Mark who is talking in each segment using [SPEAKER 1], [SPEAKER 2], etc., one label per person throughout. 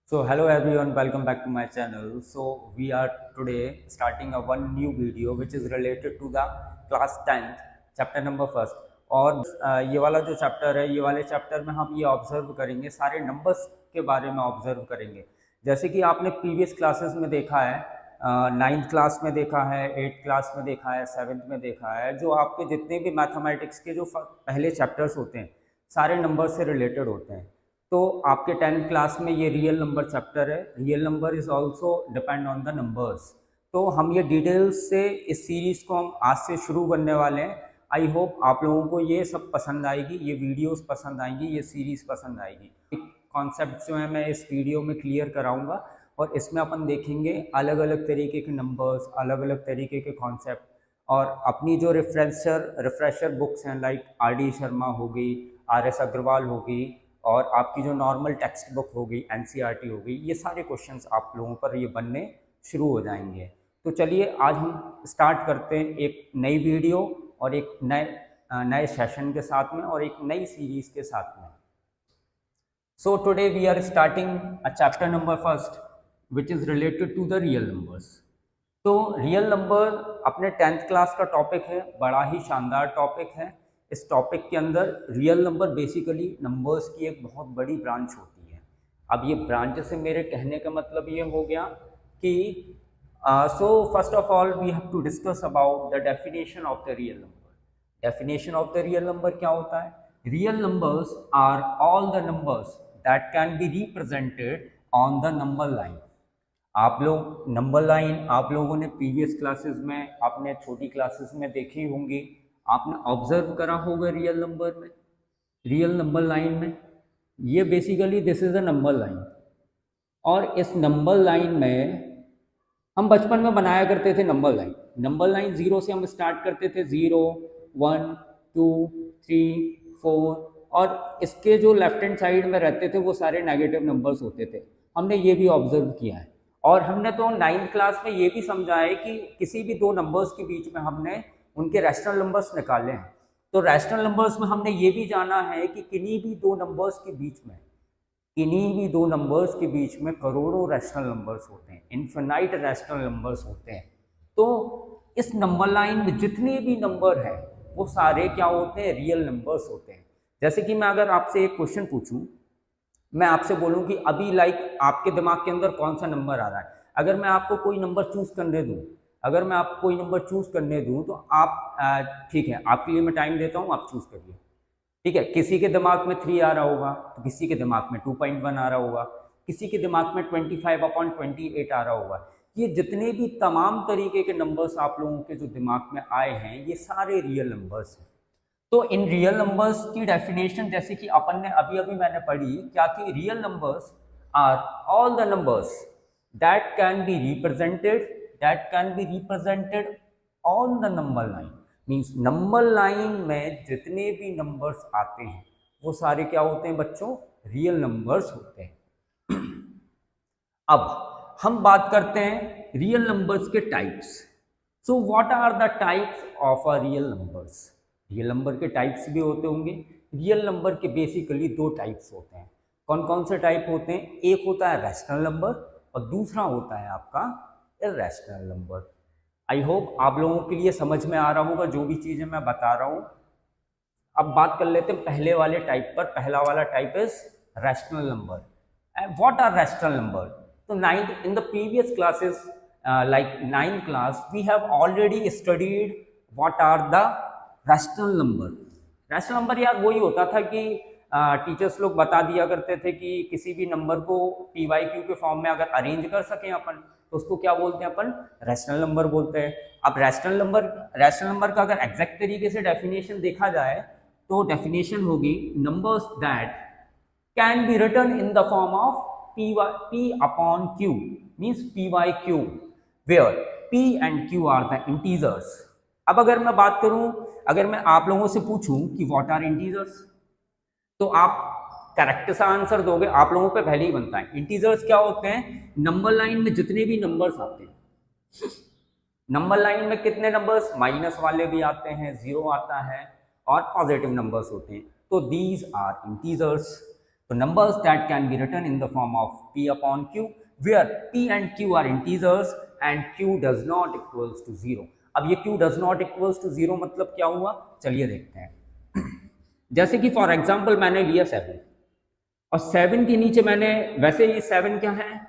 [SPEAKER 1] So hello everyone, welcome back to my channel. So we are today starting a one new video which is related to the class 10th chapter number first. और ये वाला जो chapter है, ये वाले chapter में हम ये ऑब्जर्व करेंगे, सारे नंबर्स के बारे में ऑब्जर्व करेंगे। जैसे कि आपने प्रीवियस क्लासेस में देखा है, नाइन्थ क्लास में देखा है, एट्थ क्लास में देखा है, सेवन्थ में देखा है, जो आपके जितने भी मैथमेटिक्स के जो पहले चैप्टर्स होते हैं सारे नंबर से रिलेटेड होते हैं। तो आपके 10th क्लास में ये रियल नंबर चैप्टर है। Real number is also depend on the numbers. तो हम ये डिटेल्स से इस सीरीज़ को हम आज से शुरू करने वाले हैं। आई होप आप लोगों को ये सब पसंद आएगी, ये वीडियोस पसंद आएंगी, ये सीरीज़ पसंद आएगी। कॉन्सेप्ट जो है मैं इस वीडियो में क्लियर कराऊंगा और इसमें अपन देखेंगे अलग अलग तरीके के नंबर्स, अलग अलग तरीके के कॉन्सेप्ट। और अपनी जो रिफ्रेशर बुक्स हैं लाइक RD शर्मा हो गई, RS अग्रवाल हो गई, और आपकी जो नॉर्मल टेक्स्ट बुक हो गई, NCERT हो गई, ये सारे क्वेश्चंस आप लोगों पर ये बनने शुरू हो जाएंगे। तो चलिए आज हम स्टार्ट करते हैं एक नई वीडियो और एक नए सेशन के साथ में और एक नई सीरीज़ के साथ में। So today we are starting a chapter number first which is related to the real numbers. तो रियल नंबर अपने 10th क्लास का टॉपिक है, बड़ा ही शानदार टॉपिक है। इस टॉपिक के अंदर रियल नंबर बेसिकली नंबर्स की एक बहुत बड़ी ब्रांच होती है। अब ये ब्रांच से मेरे कहने का मतलब ये हो गया कि so first of all we have to discuss about the definition of the real number. Definition of the real number क्या होता है? Real numbers are all the numbers that can be represented on the number line. आप लोग number line आप लोगों ने previous classes में, आपने छोटी क्लासेस में देखी होंगी, आपने ऑब्जर्व करा होगा रियल नंबर में, रियल नंबर लाइन में। ये basically this is a number line, और इस नंबर लाइन में हम बचपन में बनाया करते थे number line. Number line zero से हम स्टार्ट करते थे, 0 1 2 3 4, और इसके जो लेफ्ट हैंड साइड में रहते थे वो सारे नेगेटिव नंबर्स होते थे। हमने ये भी ऑब्जर्व किया है। और हमने तो 9th क्लास में ये भी समझा है कि किसी भी दो नंबर्स के बीच में हमने उनके रैशनल नंबर्स निकाले हैं। तो रैशनल नंबर्स में हमने ये भी जाना है कि किन्हीं भी दो नंबर्स के बीच में करोड़ों रैशनल नंबर्स होते हैं, इन्फिनाइट रैशनल नंबर्स होते हैं। तो इस नंबर लाइन में जितने भी नंबर हैं वो सारे क्या होते हैं? रियल नंबर्स होते हैं। जैसे कि मैं अगर आपसे एक क्वेश्चन पूछूं, मैं आपसे बोलूं कि अभी लाइक आपके दिमाग के अंदर कौन सा नंबर आ रहा है, अगर मैं आपको कोई नंबर चूज करने दूं, तो आप ठीक है, आपके लिए मैं टाइम देता हूं, आप चूज करिए। ठीक है, किसी के दिमाग में 3 आ रहा होगा, तो किसी के दिमाग में 2.1 आ रहा होगा, किसी के दिमाग में 25/28 आ रहा होगा। ये जितने भी तमाम तरीके के नंबर्स आप लोगों के जो दिमाग में आए हैं ये सारे रियल नंबर्स हैं। तो इन रियल नंबर्स की डेफिनेशन जैसे कि अपन ने अभी अभी मैंने पढ़ी क्या कि real numbers are all the numbers that can be represented on the number line. Means number line में जितने भी नंबर्स आते हैं वो सारे क्या होते हैं बच्चों? रियल नंबर्स होते हैं। अब हम बात करते हैं रियल नंबर्स के types. So what are the types of a real numbers? Real number के टाइप्स भी होते होंगे। रियल नंबर के बेसिकली दो टाइप्स होते हैं। कौन कौन से टाइप होते हैं? एक होता है रैशनल नंबर और दूसरा होता है आपका इररेशनल नंबर। आई होप आप लोगों के लिए समझ में आ रहा होगा जो भी चीज़ें मैं बता रहा हूँ। अब बात कर लेते हैं पहले वाले टाइप पर। पहला वाला type is rational number. What are rational number? तो in the previous classes like 9th class we have already studied what are the rational number। Rational number यार वही होता था कि टीचर्स लोग बता दिया करते थे कि किसी भी नंबर को PYQ के फॉर्म में अगर अरेंज कर सकें अपन तो उसको क्या बोलते हैं? अपन रैशनल नंबर बोलते हैं। अब रैशनल नंबर का अगर एग्जैक्ट तरीके से डेफिनेशन देखा जाए तो डेफिनेशन होगी numbers that can be written in the form of P/Q means PYQ where P and Q are the integers। अब अगर मैं बात करूं, अगर मैं आप लोगों से पूछूं कि व्हाट आर इंटीजर्स, तो आप करेक्ट सा आंसर दोगे। आप लोगों पे पहले ही बनता है। इंटीजर्स क्या होते हैं? नंबर लाइन में जितने भी नंबर्स आते हैं। नंबर लाइन में कितने नंबर्स? माइनस वाले भी आते हैं, 0 आता है, और पॉजिटिव नंबर्स होते हैं। तो दीज आर इंटीजर्स। तो numbers that can be written in the form of p upon q where p and q are integers and q does not equals to 0। अब ये q does not equals to 0 मतलब क्या हुआ, चलिए देखते हैं। जैसे कि फॉर एग्जाम्पल मैंने लिया 7 और 7 के नीचे मैंने, वैसे ये 7 क्या है,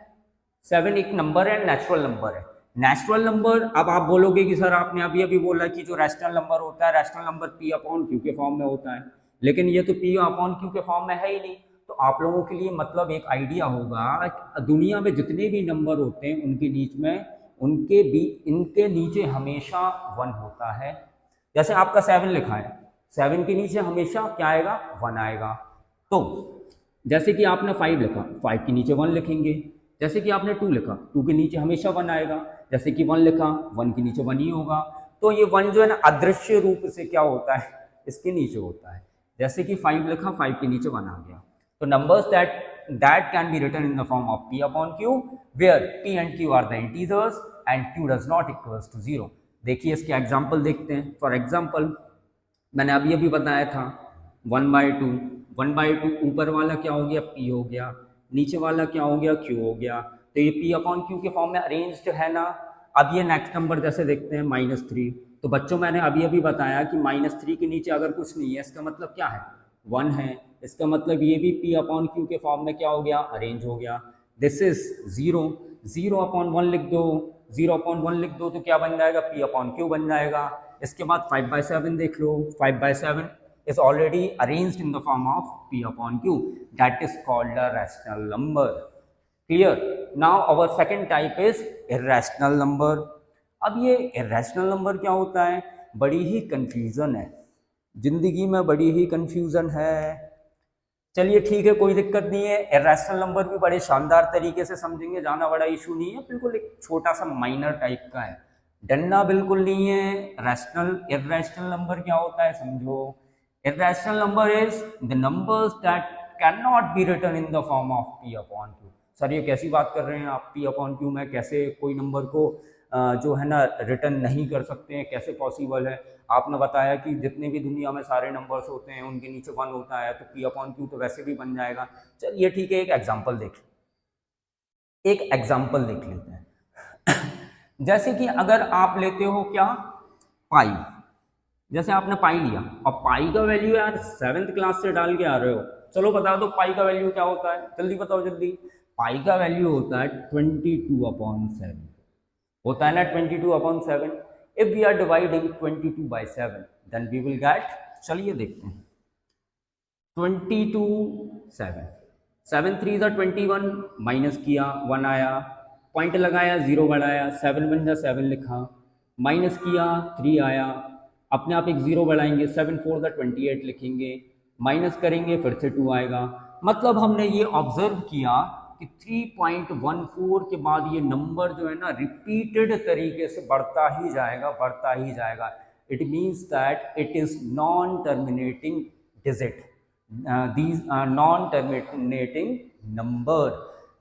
[SPEAKER 1] 7 एक नंबर है, नेचुरल नंबर है। नेचुरल नंबर, अब आप बोलोगे कि सर आपने अभी अभी बोला कि जो रैशनल नंबर होता है, rational number p upon q के फॉर्म में होता है, लेकिन ये तो p अपॉन q के फॉर्म में है ही नहीं। तो आप लोगों के लिए मतलब एक आइडिया होगा, दुनिया में जितने भी नंबर होते हैं उनके बीच में इनके नीचे हमेशा 1 होता है। जैसे आपका 7 लिखा है, 7 के नीचे हमेशा क्या आएगा, 1 आएगा। तो जैसे कि आपने 5 लिखा, 5 के नीचे 1 लिखेंगे। जैसे कि आपने 2 लिखा, 2 के नीचे हमेशा 1 आएगा। जैसे कि 1 लिखा, 1 के नीचे 1 ही होगा। तो ये 1 जो है ना अदृश्य रूप से क्या होता है, इसके नीचे होता है। जैसे कि 5 लिखा, 5 के नीचे 1 आ गया। तो numbers that can be written in the form of p upon q where p and q are the integers and q does not equals to 0। देखिए इसके एग्जाम्पल देखते हैं। फॉर एग्जाम्पल मैंने अभी अभी बताया था 1/2, 1/2 ऊपर वाला क्या हो गया, p हो गया, नीचे वाला क्या हो गया, q हो गया। तो ये p अपॉन q के फॉर्म में अरेंज्ड है ना। अब ये नेक्स्ट नंबर जैसे देखते हैं -3। तो बच्चों मैंने अभी अभी बताया कि -3 के नीचे अगर कुछ नहीं है, इसका मतलब क्या है, 1 है। इसका मतलब ये भी p अपॉन q के फॉर्म में क्या हो गया, अरेंज हो गया। दिस इज 0, 0 अपॉन 1 लिख दो, 0 अपॉन 1 लिख दो तो क्या बन जाएगा, p अपॉन q बन जाएगा। इसके बाद 5/7 देख लो, 5/7 is already arranged in the form of p upon q, that is called a rational number। Clear? Now our second type is irrational number। अब ये irrational number क्या होता है, बड़ी ही कंफ्यूजन है, जिंदगी में बड़ी ही कंफ्यूजन है। चलिए ठीक है, कोई दिक्कत नहीं है। इरेशनल नंबर भी बड़े शानदार तरीके से समझेंगे, जाना बड़ा इशू नहीं है, बिल्कुल एक छोटा सा माइनर टाइप का है, डरना बिल्कुल नहीं है। इरेशनल नंबर क्या होता है समझो। Irrational number is the numbers that can not be written in the form of p upon q। Sir ये कैसी बात कर रहे हैं आप, p अपॉन q में कैसे कोई नंबर को जो है ना रिटर्न नहीं कर सकते हैं, कैसे पॉसिबल है। आपने बताया कि जितने भी दुनिया में सारे नंबर्स होते हैं उनके नीचे 1 होता है, तो p अपॉन q तो वैसे भी बन जाएगा। चलिए ठीक है, एक एग्जांपल देख लेते हैं। जैसे कि अगर आप लेते हो क्या, पाई। जैसे आपने पाई लिया और पाई का वैल्यू यार 7th क्लास से डाल के आ रहे हो, चलो बता दो पाई का वैल्यू क्या होता है, जल्दी बताओ जल्दी। पाई का वैल्यू होता है 22/7, होता है ना 22/7। If we are dividing 22/7 then we will get, चलिए देखते हैं, 22/7, 7 3 21, माइनस किया 1 आया, पॉइंट लगाया 0 बढ़ाया, 7 बन जा 7 लिखा, माइनस किया 3 आया, अपने आप एक 0 बढ़ाएंगे, 7 4 28 लिखेंगे, माइनस करेंगे फिर से 2 आएगा। मतलब हमने ये ऑब्जर्व किया कि 3.14 के बाद ये नंबर जो है ना रिपीटेड तरीके से बढ़ता ही जाएगा। It means that it is non terminating digit, these are non terminating number.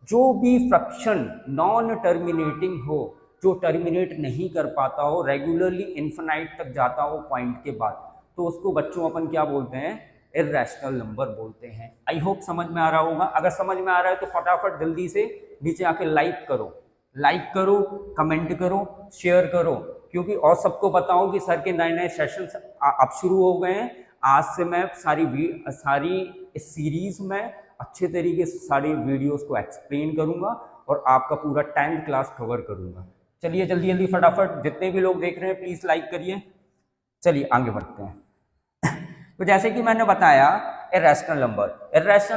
[SPEAKER 1] जो भी फ्रैक्शन नॉन टर्मिनेटिंग हो, जो टर्मिनेट नहीं कर पाता हो, रेगुलरली इन्फिनाइट तक जाता हो पॉइंट के बाद, तो उसको बच्चों अपन क्या बोलते हैं, इर्रेशनल नंबर बोलते हैं। आई होप समझ में आ रहा होगा। अगर समझ में आ रहा है तो फटाफट जल्दी से नीचे आके लाइक करो, कमेंट करो, शेयर करो, क्योंकि और सबको बताओ कि सर के नए सेशंस अब शुरू हो गए हैं। आज से मैं सारी इस सीरीज में अच्छे तरीके से सारी वीडियोस को एक्सप्लेन करूंगा और आपका पूरा 10th क्लास कवर करूंगा। चलिए जल्दी फटाफट, जितने भी लोग देख रहे हैं प्लीज लाइक करिए। चलिए आगे बढ़ते हैं। तो जैसे कि मैंने बताया, irrational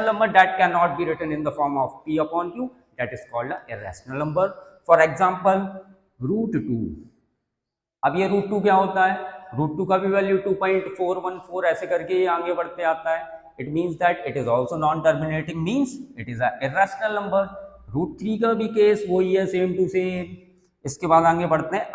[SPEAKER 1] number that can not be written in the form of p upon q, that is called a irrational number. For example √2। अब ये √2 क्या होता है, √2 का भी वैल्यू 2.414 ऐसे करके ये आगे बढ़ते आता है। It means that it is also non terminating, means it is a irrational number. √3 का भी केस वही है, सेम टू सेम। इसके बाद आगे बढ़ते हैं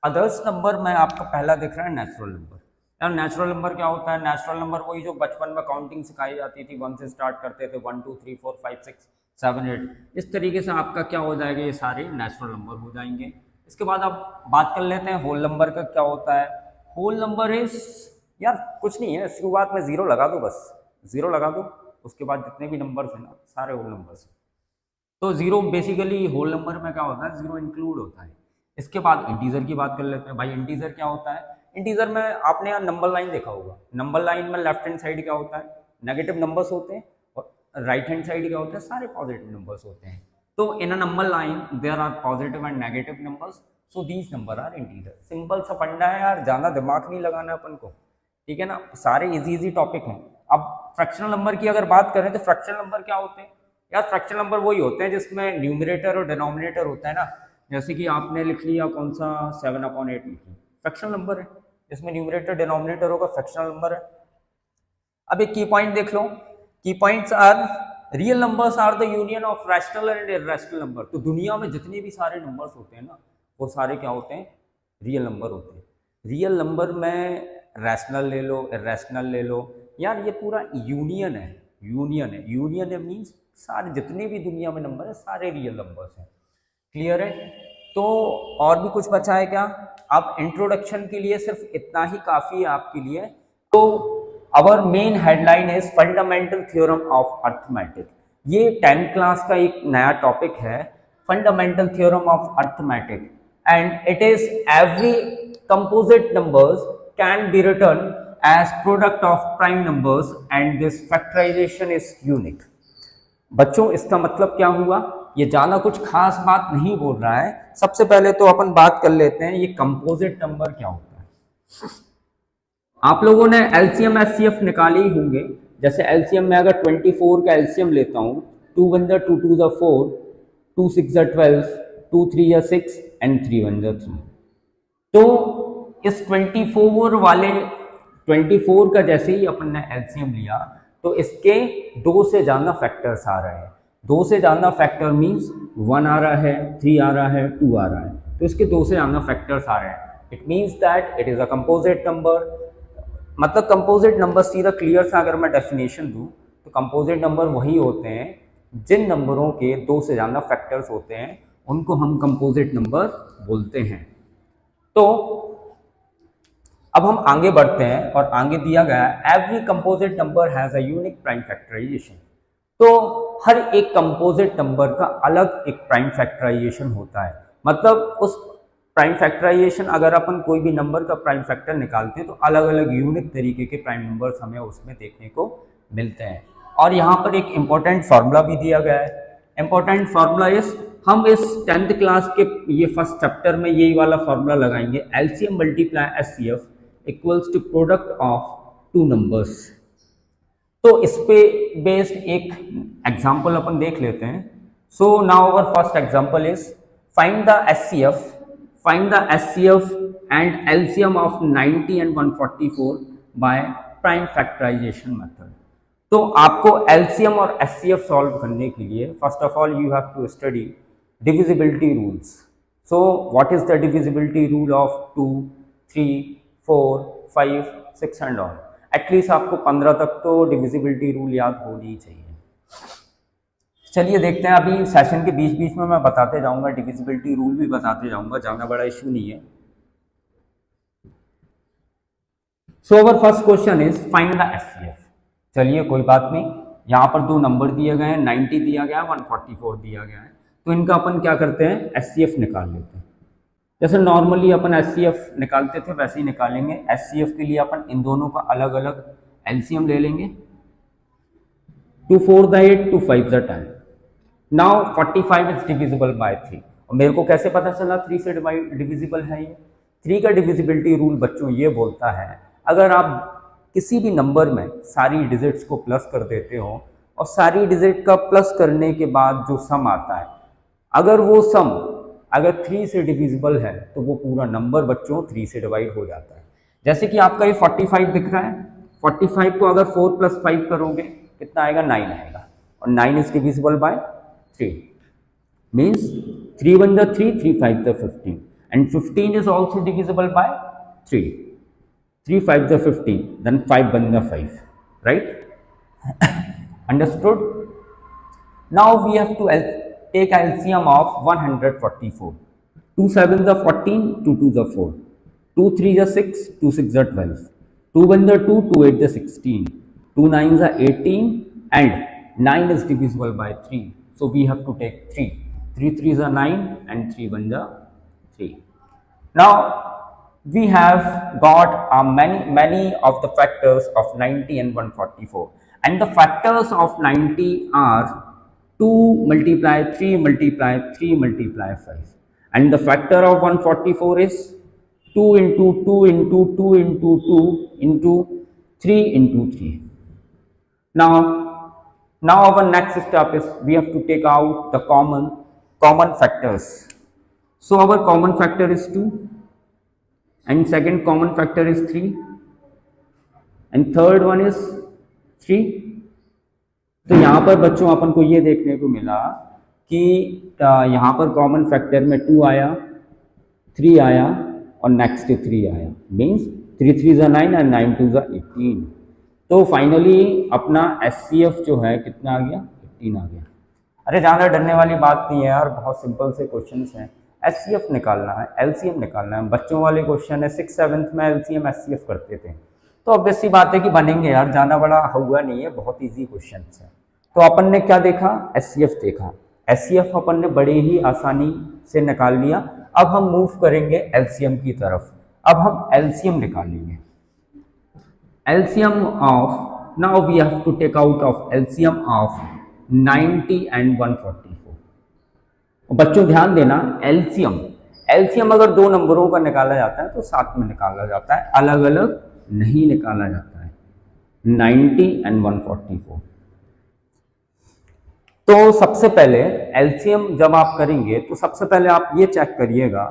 [SPEAKER 1] अदर्स नंबर में आपको पहला दिख रहा है नेचुरल नंबर। यार नेचुरल नंबर क्या होता है, नेचुरल नंबर वही जो बचपन में काउंटिंग सिखाई जाती थी, 1 से स्टार्ट करते थे, 1 2 3 4 5 6 7 8, इस तरीके से आपका क्या हो जाएगा, ये सारे नेचुरल नंबर हो जाएंगे। इसके बाद आप बात कर लेते हैं होल नंबर का। क्या होता है होल नंबर इज, यार कुछ नहीं है, शुरुआत में 0 लगा दो, बस 0 लगा दो, उसके बाद जितने भी नंबर्स हैं ना सारे होल नंबर्स हैं। तो जीरो बेसिकली होल नंबर में क्या होता है, जीरो इंक्लूड होता है। इसके बाद इंटीजर की बात कर लेते हैं। भाई इंटीजर क्या होता है, इंटीजर में आपने यहाँ नंबर लाइन देखा होगा, नंबर लाइन में लेफ्ट हैंड साइड क्या होता है, नेगेटिव नंबर्स होते हैं, और राइट हैंड साइड क्या होता है, सारे पॉजिटिव नंबर्स होते हैं। तो in a number line there are positive and negative numbers, so these number are integer. Simple सा फंडा है यार, ज़्यादा दिमाग नहीं लगाना अपन को, ठीक है ना, सारे इजी टॉपिक हैं। अब फ्रैक्शनल नंबर की अगर बात करें तो फ्रैक्शनल नंबर क्या होते हैं यार, फ्रैक्शनल नंबर वही होते हैं जिसमें न्यूमरेटर और डिनोमिनेटर होता है ना, जैसे कि आपने लिख लिया कौन सा 7/8 लिखी, फ्रैक्शनल नंबर है, जिसमें न्यूमरेटर डिनोमिनेटर होगा, फ्रैक्शनल नंबर है। अब एक की पॉइंट देख लो, key points are real numbers are the union of rational and irrational number. तो दुनिया में जितने भी सारे नंबर्स होते हैं ना वो सारे क्या होते हैं, रियल नंबर होते हैं। रियल नंबर में रैशनल ले लो, इरैशनल ले लो, यार ये पूरा यूनियन है, यूनियन है, यूनियन है मीन्स सारे जितने भी दुनिया में नंबर है सारे रियल नंबर्स हैं। क्लियर है? तो और भी कुछ बचा है क्या? अब इंट्रोडक्शन के लिए सिर्फ इतना ही काफ़ी है आपके लिए। तो our main headline is fundamental theorem of arithmetic. ये 10th क्लास का एक नया टॉपिक है, fundamental theorem of arithmetic, and it is every composite numbers can be written as product of prime numbers and this factorization is unique. बच्चों इसका मतलब क्या हुआ, ये ज़्यादा कुछ खास बात नहीं बोल रहा है। सबसे पहले तो अपन बात कर लेते हैं ये कंपोजिट नंबर क्या होता है। आप लोगों ने एलसीएम एचसीएफ निकाले ही होंगे। जैसे एलसीएम में अगर 24 का एलसीएम लेता हूँ, 2 1 2 2 4, 2 6 12, 2 3 6 एंड 3 1 3। तो इस 24 वाले 24 का जैसे ही अपन ने एलसीएम लिया तो इसके 2 से ज़्यादा फैक्टर्स आ रहे हैं। 2 से ज़्यादा फैक्टर मीन्स 1 आ रहा है, 3 आ रहा है, 2 आ रहा है, तो इसके 2 से ज़्यादा फैक्टर्स आ रहे हैं। It means that it is a composite number. मतलब कंपोजिट नंबर सीधा क्लियर सा अगर मैं डेफिनेशन दूं तो कंपोजिट नंबर वही होते हैं जिन नंबरों के 2 से ज़्यादा फैक्टर्स होते हैं, उनको हम कंपोजिट नंबर बोलते हैं। तो अब हम आगे बढ़ते हैं और आगे दिया गया है every composite number has a unique prime factorization. तो हर एक कंपोजिट नंबर का अलग एक प्राइम फैक्टराइजेशन होता है। मतलब उस प्राइम फैक्टराइजेशन अगर अपन कोई भी नंबर का प्राइम फैक्टर निकालते हैं तो अलग अलग यूनिक तरीके के प्राइम नंबर्स हमें उसमें देखने को मिलते हैं। और यहाँ पर एक इम्पोर्टेंट फार्मूला भी दिया गया है। इम्पोर्टेंट फार्मूला इस, हम इस 10th क्लास के ये फर्स्ट चैप्टर में यही वाला फार्मूला लगाएंगे, LCM multiply HCF equals to product of 2 numbers. तो इस पे बेस्ड एक एग्जाम्पल अपन देख लेते हैं। So now our first example is find the HCF, find the HCF and LCM of 90 and 144 by prime factorization method। तो आपको LCM और HCF सॉल्व करने के लिए first of all you have to study divisibility rules. So what is the divisibility rule of 2, 3, 4, 5, 6 and all. At least आपको 15 तक तो divisibility rule याद होनी चाहिए। चलिए देखते हैं, अभी सेशन के बीच बीच में मैं बताते जाऊंगा, डिविजिबिलिटी रूल भी बताते जाऊंगा, ज़्यादा बड़ा इशू नहीं है। So our first question is find the HCF. चलिए कोई बात नहीं, यहाँ पर 2 नंबर दिए गए हैं, 90 दिया गया है, 144 दिया गया है, तो इनका अपन क्या करते हैं, एचसीएफ निकाल लेते हैं। जैसे नॉर्मली अपन एचसीएफ निकालते थे वैसे ही निकालेंगे। एचसीएफ के लिए अपन इन दोनों का अलग अलग एलसीएम ले लेंगे। 2 4 the 8, 2 5 the 10। Now 45 is divisible by 3। और मेरे को कैसे पता चला 3 से डिविजिबल है ये? 3 का डिविजिबिलिटी रूल बच्चों ये बोलता है, अगर आप किसी भी नंबर में सारी डिजिट्स को प्लस कर देते हो और सारी डिजिट का प्लस करने के बाद जो सम आता है, अगर वो सम अगर 3 से डिविजिबल है तो वो पूरा नंबर बच्चों 3 से डिवाइड हो जाता है। जैसे कि आपका ये 45 दिख रहा है, 45 को अगर 4 + 5 करोगे कितना आएगा, 9 आएगा, और 9 is divisible by 3 means 3 1 the 3, 3 5 the 15, and 15 is also divisible by 3, 3 5 the 15, then 5 1 the 5, right? Understood? Now we have to take LCM of 144. 2 7 the 14, 2 2 the 4, 2 3 the 6, 2 6 the 12, 2 1 the 2, 2 8 the 16, 2 9 the 18, and 9 is divisible by 3, so we have to take 3. 3 3s are 9 and 3 1s are 3. Now we have got many of the factors of 90 and 144, and the factors of 90 are 2 multiply 3 multiply 3 multiply 5, and the factor of 144 is 2 into 2 into 2 into 2 into 3 into 3. Now our next step is we have to take out the common factors. So our common factor is 2, and second common factor is 3, and third one is 3. तो यहाँ पर बच्चों अपन को ये देखने को मिला कि यहाँ पर कॉमन फैक्टर में 2 आया, 3 आया और नेक्स्ट 3 आया, मीन्स 3 3 ज़ा 9 एंड 9 2 ज़ा 18. तो फाइनली अपना SCF जो है कितना आ गया, 18 आ गया. अरे ज़्यादा डरने वाली बात नहीं है यार, बहुत सिंपल से क्वेश्चंस हैं. SCF निकालना है, LCM निकालना है. बच्चों वाले क्वेश्चन है, 6th 7th में LCM SCF करते थे, तो ऑब्वियस सी बात है कि बनेंगे यार, ज़्यादा बड़ा हुआ नहीं है, बहुत ईजी क्वेश्चन है. तो अपन ने क्या देखा, SCF देखा. SCF अपन ने बड़े ही आसानी से निकाल लिया. अब हम मूव करेंगे LCM की तरफ. अब हम LCM निकालेंगे. LCM of, now we have to take out of LCM of 90 and 144. बच्चों ध्यान देना, LCM अगर दो नंबरों का निकाला जाता है तो साथ में निकाला जाता है, अलग अलग नहीं निकाला जाता है. 90 and 144. तो सबसे पहले LCM जब आप करेंगे तो सबसे पहले आप ये चेक करिएगा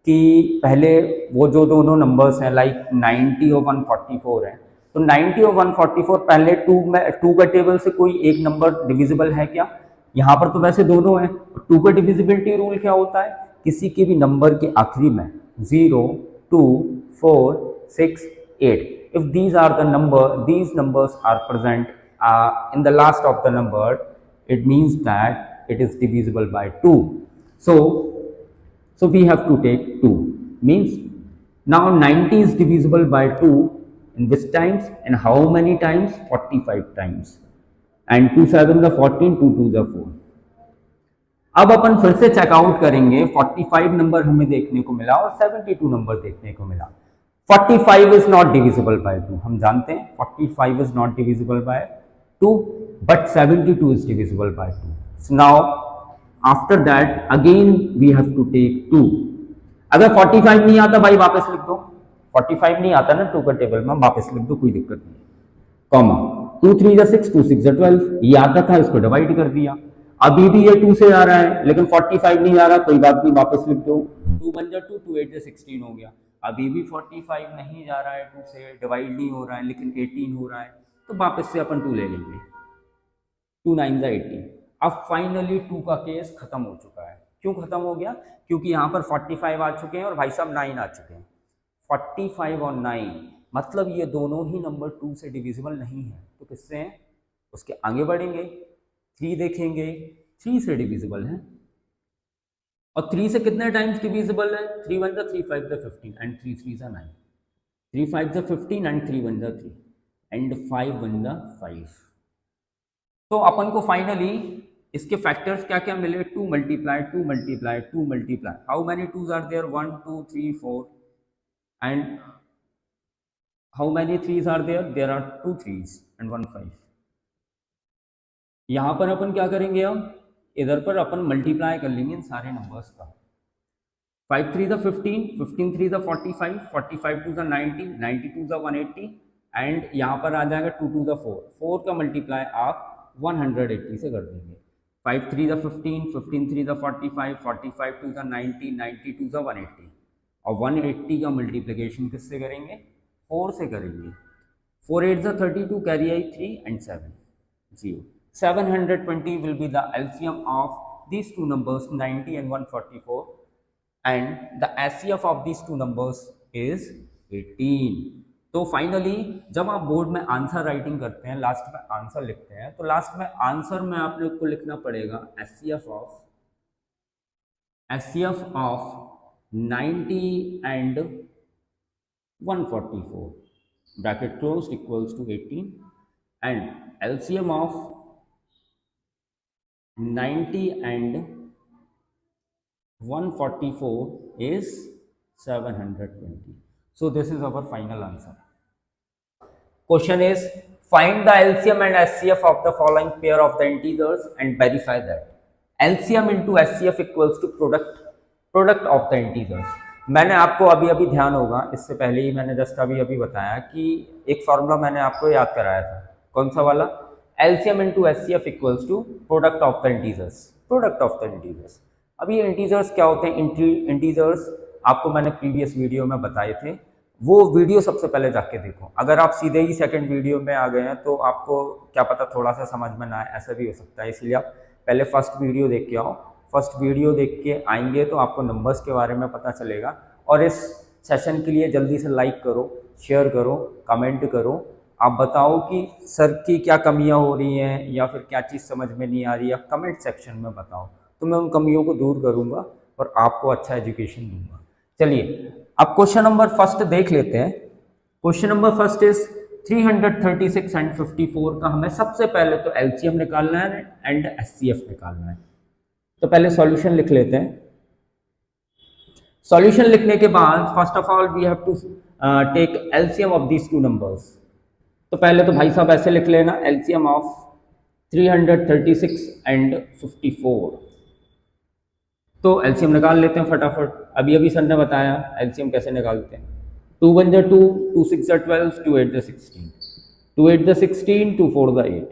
[SPEAKER 1] कि पहले वो जो दोनों नंबर्स हैं लाइक 90 और 144 है, तो 90 और 144 पहले 2 का टेबल से कोई एक नंबर डिविजिबल है क्या? यहाँ पर तो वैसे दोनों हैं. 2 का डिविजिबिलिटी रूल क्या होता है? किसी के भी नंबर के आखिरी में 0 2 4 6 8, if these numbers are present in the last of the number, it means that it is divisible by 2. So we have to take 2, means now 90 is divisible by 2 in which times, and how many times? 45 times. and 2 7 the 14, 2 2 the 4. अब अपन फिर से checkout करेंगे. 45 number हमें देखने को मिला और 72 number देखने को मिला. 45 is not divisible by 2, हम जानते हैं 45 is not divisible by 2, but 72 is divisible by 2. So now after that again we have to take 2. अगर 45 नहीं आता भाई वापस लिख दो. 45 नहीं आता ना 2 का टेबल में, वापस लिख दो, कोई दिक्कत नहीं. कॉमा 2 3 6 2 6 12, ये आता था, इसको डिवाइड कर दिया. अभी भी ये 2 से आ रहा है लेकिन 45 नहीं आ रहा, कोई बात नहीं, वापस लिख दो. 2 1 जा 2, 2 8 जा 16 हो गया. अभी भी 45 नहीं जा रहा है, 2 से डिवाइड नहीं हो रहा है, लेकिन 18 हो रहा है, तो वापस से अपन 2 ले लेंगे. 2 9 जा 18. अब फाइनली 2 का केस खत्म हो चुका है. क्यों खत्म हो गया? क्योंकि यहाँ पर 45 आ चुके हैं और भाई साहब 9 आ चुके हैं. 45 और 9 मतलब ये दोनों ही नंबर 2 से डिविजिबल नहीं है, तो किससे हैं? उसके आगे बढ़ेंगे, 3 देखेंगे, 3 से डिविजिबल है. और 3 से कितने टाइम्स डिविजिबल है? 3 1 जा 3 5 जा 15 एंड 3 3 जा 9. 3 5 जा 15 एंड 3 1 जा 3 एंड 5 1 जा 5. तो अपन को फाइनली इसके फैक्टर्स क्या क्या मिले? 2 multiply 2 multiply 2 multiply. How many 2s are there? 1 2 3 4. And how many 3s are there? There are 2 3s and 1 5. यहाँ पर अपन क्या करेंगे? अब इधर पर अपन मल्टीप्लाई कर लेंगे इन सारे नंबर्स का. 5 3 जा 15, 15 3 जा 45, 45 2 जा 90, 90 2 जा 180 एंड यहाँ पर आ जाएगा 2 2 जा 4. 4 का मल्टीप्लाई आप 180 से कर देंगे. 5 3 जा 15, 15 3 जा 45, 45 2 जा 90, 90 2 जा 180 और 180 का मल्टीप्लिकेशन किससे करेंगे? 4 से करेंगे. 4 8 जा 32, carry I 3 and 7 0. 720 will be the LCM of these two numbers 90 and 144, and the SCF of these two numbers is 18. तो फाइनली जब आप बोर्ड में आंसर राइटिंग करते हैं, लास्ट में आंसर लिखते हैं, तो लास्ट में आंसर में आप लोग को लिखना पड़ेगा SCF of 90 and 144 bracket closed equals to 18 and LCM of 90 and 144 is 720. So this is our final answer. Question is, find the LCM and SCF of the following pair of the integers and verify that LCM into SCF equals to product of the integers. मैंने आपको अभी अभी ध्यान होगा, इससे पहले ही मैंने just अभी बताया कि एक फॉर्मूला मैंने आपको याद कराया था, कौन सा वाला? LCM into SCF equals to product of the integers, product of the integers. अब ये इंटीजर्स क्या होते हैं? इंटीजर्स आपको मैंने प्रीवियस वीडियो में बताए थे, वो वीडियो सबसे पहले जाके देखो। अगर आप सीधे ही सेकंड वीडियो में आ गए हैं तो आपको क्या पता थोड़ा सा समझ में ना आए, ऐसा भी हो सकता है, इसलिए आप पहले फर्स्ट वीडियो देख के आओ। फर्स्ट वीडियो देख के आएंगे तो आपको नंबर्स के बारे में पता चलेगा। और इस सेशन के लिए जल्दी से लाइक करो, शेयर करो, कमेंट करो, आप बताओ कि सर की क्या कमियां हो रही हैं या फिर क्या चीज़ समझ में नहीं आ रही है, कमेंट सेक्शन में बताओ, तो मैं उन कमियों को दूर करूँगा और आपको अच्छा एजुकेशन दूंगा। चलिए अब क्वेश्चन नंबर फर्स्ट देख लेते हैं। Question number first is 336 and 54 का हमें सबसे पहले तो एलसीएम निकालना है एंड एचसीएफ निकालना है। तो पहले सॉल्यूशन लिख लेते हैं। सॉल्यूशन लिखने के बाद first of all we have to take LCM of these two numbers. तो पहले तो भाई साहब ऐसे लिख लेना, एलसीएम ऑफ 336 एंड 54। तो एलसीएम निकाल लेते हैं फटाफट। अभी सर ने बताया एलसीएम कैसे निकालते हैं। 2 1 जा 2, 2 6 जा 12, 2 8 जा 16, 2 8 जा 16, 2 4 जा 8,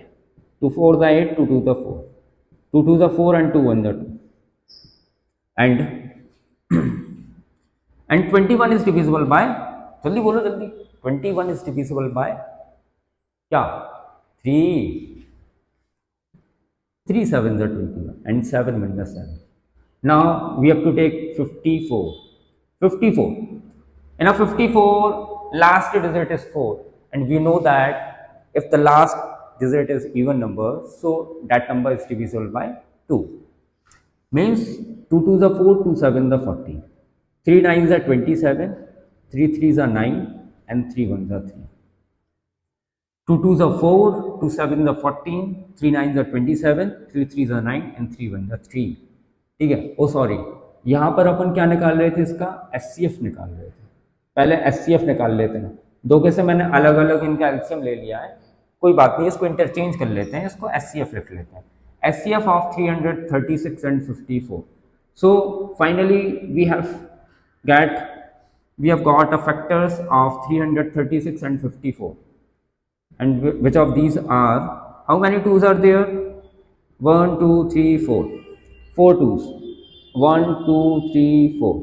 [SPEAKER 1] 2 4 जा 8, 2 2 जा 4, 2 2 जा 4 and 2 1 जा 2 and 21 is divisible by, जल्दी बोलो जल्दी, 21 is divisible by क्या? 3 7 जा 21 and 7 1 जा 7. Now we have to take 54. 54. In a 54, last digit is 4, and we know that if the last digit is even number, so that number is divisible by 2. Means 2 2s are 4, 2 7s are 40, 3 9s are 27, 3 3s are 9, and 3 1s are 3. 2 2s are 4, 2 7s are 14, 3 9s are 27, 3 3s are 9, and 3 1s are 3. ठीक है। ओ sorry, यहाँ पर अपन क्या निकाल रहे थे? इसका HCF निकाल रहे थे। पहले एचसीएफ निकाल लेते हैं। दो के से मैंने अलग अलग इनका एलसीएम ले लिया है, कोई बात नहीं, इसको इंटरचेंज कर लेते हैं, इसको एचसीएफ लिख लेते हैं। HCF of 336 and 54। So finally we have got a factors of 336 and 54, and which of these are, how many twos are there? 1 2 3 4, 4 2s, 1 2 3 4,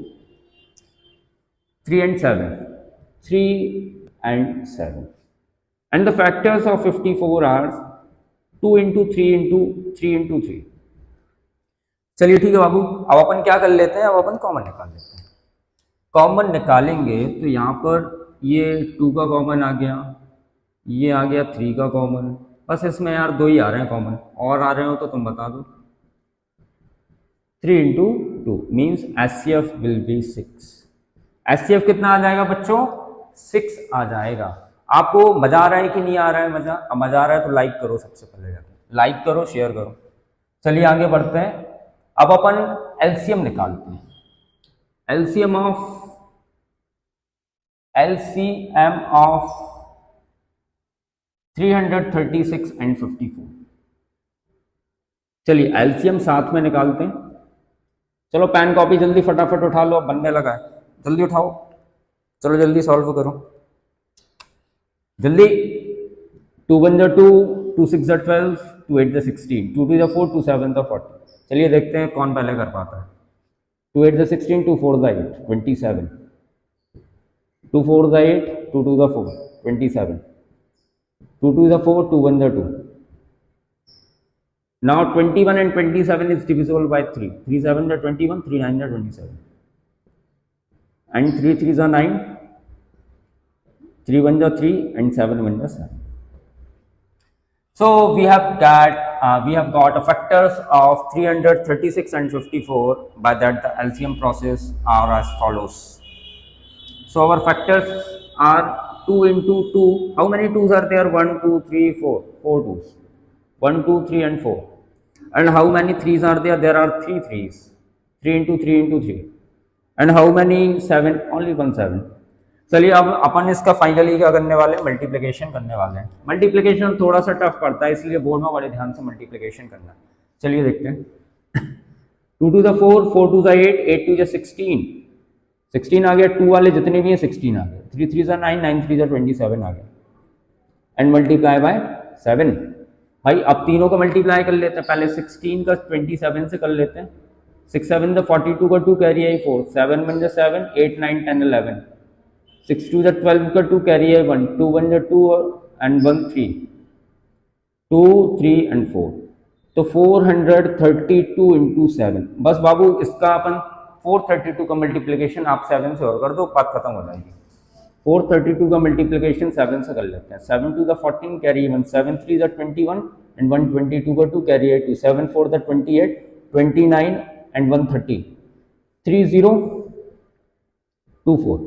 [SPEAKER 1] 3 and 7, 3 and 7, and the factors of 54 are 2 into 3 into 3 into 3. चलिए ठीक है बाबू, अब अपन क्या कर लेते हैं? अब अपन common निकाल लेते हैं। कॉमन निकालेंगे तो यहाँ पर ये 2 का कॉमन आ गया, ये आ गया 3 का कॉमन, बस इसमें यार 2 ही आ रहे हैं कॉमन, और आ रहे हो तो तुम बता दो। 3 into 2 means HCF will be 6. HCF कितना आ जाएगा बच्चों? 6 आ जाएगा। आपको मजा आ रहा है कि नहीं आ रहा है? मजा आ रहा है तो लाइक करो, सबसे पहले जाके लाइक करो, शेयर करो। चलिए आगे बढ़ते हैं। अब अपन एलसीएम निकालते हैं। LCM of 336 and 54। चलिए एलसीएम साथ में निकालते हैं। चलो पेन कॉपी जल्दी फटाफट उठा लो, बनने लगा है, जल्दी उठाओ, चलो जल्दी सॉल्व करो जल्दी। 2 1 जा 2, 2 6 जा 12, 2 8 जा 16, 2 2 जा 4, 2 7 जा 40। चलिए देखते हैं कौन पहले कर पाता है। 2 8 जा 16, 2 4 जा 8, 27, 2 4 जा 8, 2 2 जा 4, 27, 2 2 जा 4, 2 1 जा 2। Now 21 and 27 is divisible by 3. 3 7 are 21, 3 9 are 27, and 3 3s are 9, 3 1s are 3, and 7 1s are 7. So we have got a factors of 336 and 54. By that the LCM process are as follows. So our factors are 2 into 2. How many 2s are there? 1 2 3 4, 4 2s, 1 2 3 and 4. And how many threes are there? There are three threes. 3 into 3 into 3. And how many 7? Only one 7. चलिए अब अपन इसका finally क्या करने वाले हैं, multiplication करने वाले हैं। मल्टीप्लिकेशन थोड़ा सा टफ पड़ता है, इसलिए बोर्ड में बड़े ध्यान से मल्टीप्लिकेशन करना है। चलिए देखते हैं। 2 to the 4, 4 to the 8, 8 to the 16, 16 आ गया। 2 वाले जितने भी हैं 16 आ गए। 3 3 9, 9 3 27 आ गया। And multiply by 7। भाई अब तीनों का मल्टीप्लाई कर लेते हैं। पहले 16 का 27 से कर लेते हैं। 6 7 the 42 का 2 कैरी आई 4, 7 1 the 7, 8 9 10 11, 6 2 the 12 का 2 carry I 1, 2 1 the 2 and 1 3, 2 3 and 4। तो 432 into 7। बस बाबू इसका अपन 432 का मल्टीप्लिकेशन आप 7 से और कर दो, बात खत्म हो जाएगी। 432 का मल्टीप्लिकेशन 7 से कर लेते हैं। 7 2 the 14 कैरी 1, 7 3 the 21 and 122 का 2 कैरी आई 2, 7 4 the 28, 29 and 130, 3024।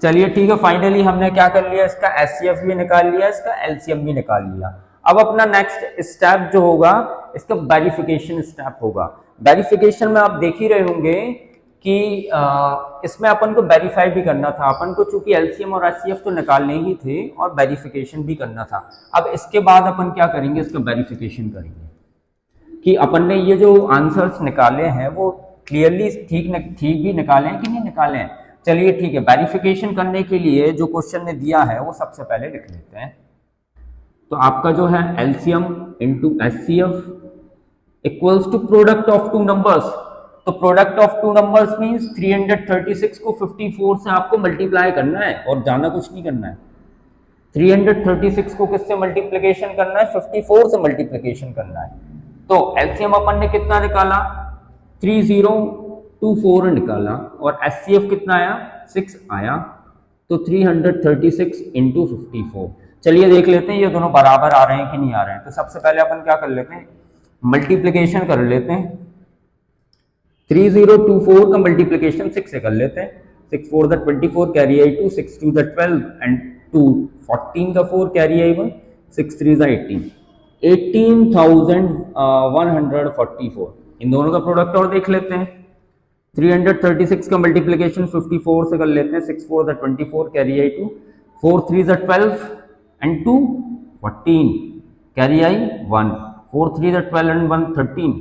[SPEAKER 1] चलिए ठीक है, फाइनली हमने क्या कर लिया, इसका एचसीएफ भी निकाल लिया, इसका एलसीएम भी निकाल लिया। अब अपना नेक्स्ट स्टेप जो होगा, इसका वेरिफिकेशन स्टेप होगा। वेरिफिकेशन में आप देख ही रहे होंगे कि इसमें अपन को वेरीफाई भी करना था। अपन को चूंकि एलसीएम और एचसीएफ तो निकालने ही थे और वेरिफिकेशन भी करना था। अब इसके बाद अपन क्या करेंगे, इसका वेरिफिकेशन करेंगे कि अपन ने ये जो आंसर्स निकाले हैं वो क्लियरली ठीक भी निकाले हैं कि नहीं निकाले हैं। चलिए ठीक है, वेरिफिकेशन करने के लिए जो क्वेश्चन ने दिया है वो सबसे पहले लिख लेते हैं। तो आपका जो है LCM into HCF equals to product of two numbers. तो product of two numbers means 336 को 54 से आपको मल्टीप्लाई करना है और जाना कुछ नहीं करना है। 336 को किससे मल्टीप्लिकेशन करना है, 54 से मल्टीप्लिकेशन करना है। तो एलसीएम अपन ने कितना निकाला, 3024 निकाला और एचसीएफ कितना आया, 6 आया। तो 336 इंटू 54। चलिए देख लेते हैं ये दोनों बराबर आ रहे हैं कि नहीं आ रहे हैं। तो सबसे पहले अपन क्या कर लेते हैं, मल्टीप्लिकेशन कर लेते हैं। 3024 का मल्टीप्लिकेशन 6 से कर लेते हैं। 6 4 the 24 carry I 2, 6 2 the 12 and 2 14 का 4 कैरी आई 1, 6 3 the 18, 18,144। इन दोनों का प्रोडक्ट और देख लेते हैं। 336 का मल्टीप्लिकेशन 54 से कर लेते हैं। 6 4 the 24 carry I 2, 4 3 the 12 and 2 14 carry I 1, 4 3 the 12 and 1 13,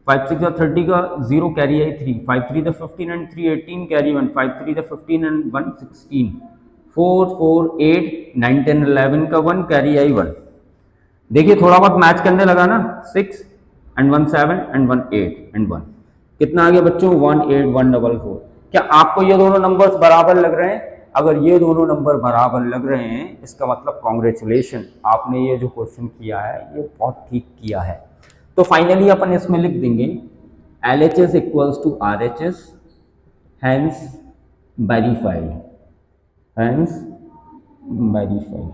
[SPEAKER 1] 5 6 the 30 का 0 carry I 3, 5 3 the 15 and 3 18 carry 1, 5 3 the 15 and 1 16, 4 4 8 9 10 11 का 1 कैरी आई 1। देखिए थोड़ा बहुत मैच करने लगा ना, 6 एंड 1 7 एंड 1 8 एंड 1 कितना आ गया बच्चों, 18144। क्या आपको ये दोनों नंबर्स बराबर लग रहे हैं? अगर ये दोनों नंबर बराबर लग रहे हैं इसका मतलब कॉन्ग्रेचुलेशन, आपने ये जो क्वेश्चन किया है ये बहुत ठीक किया है। तो फाइनली अपन इसमें लिख देंगे LHS equals to RHS, hence verified, hence verified.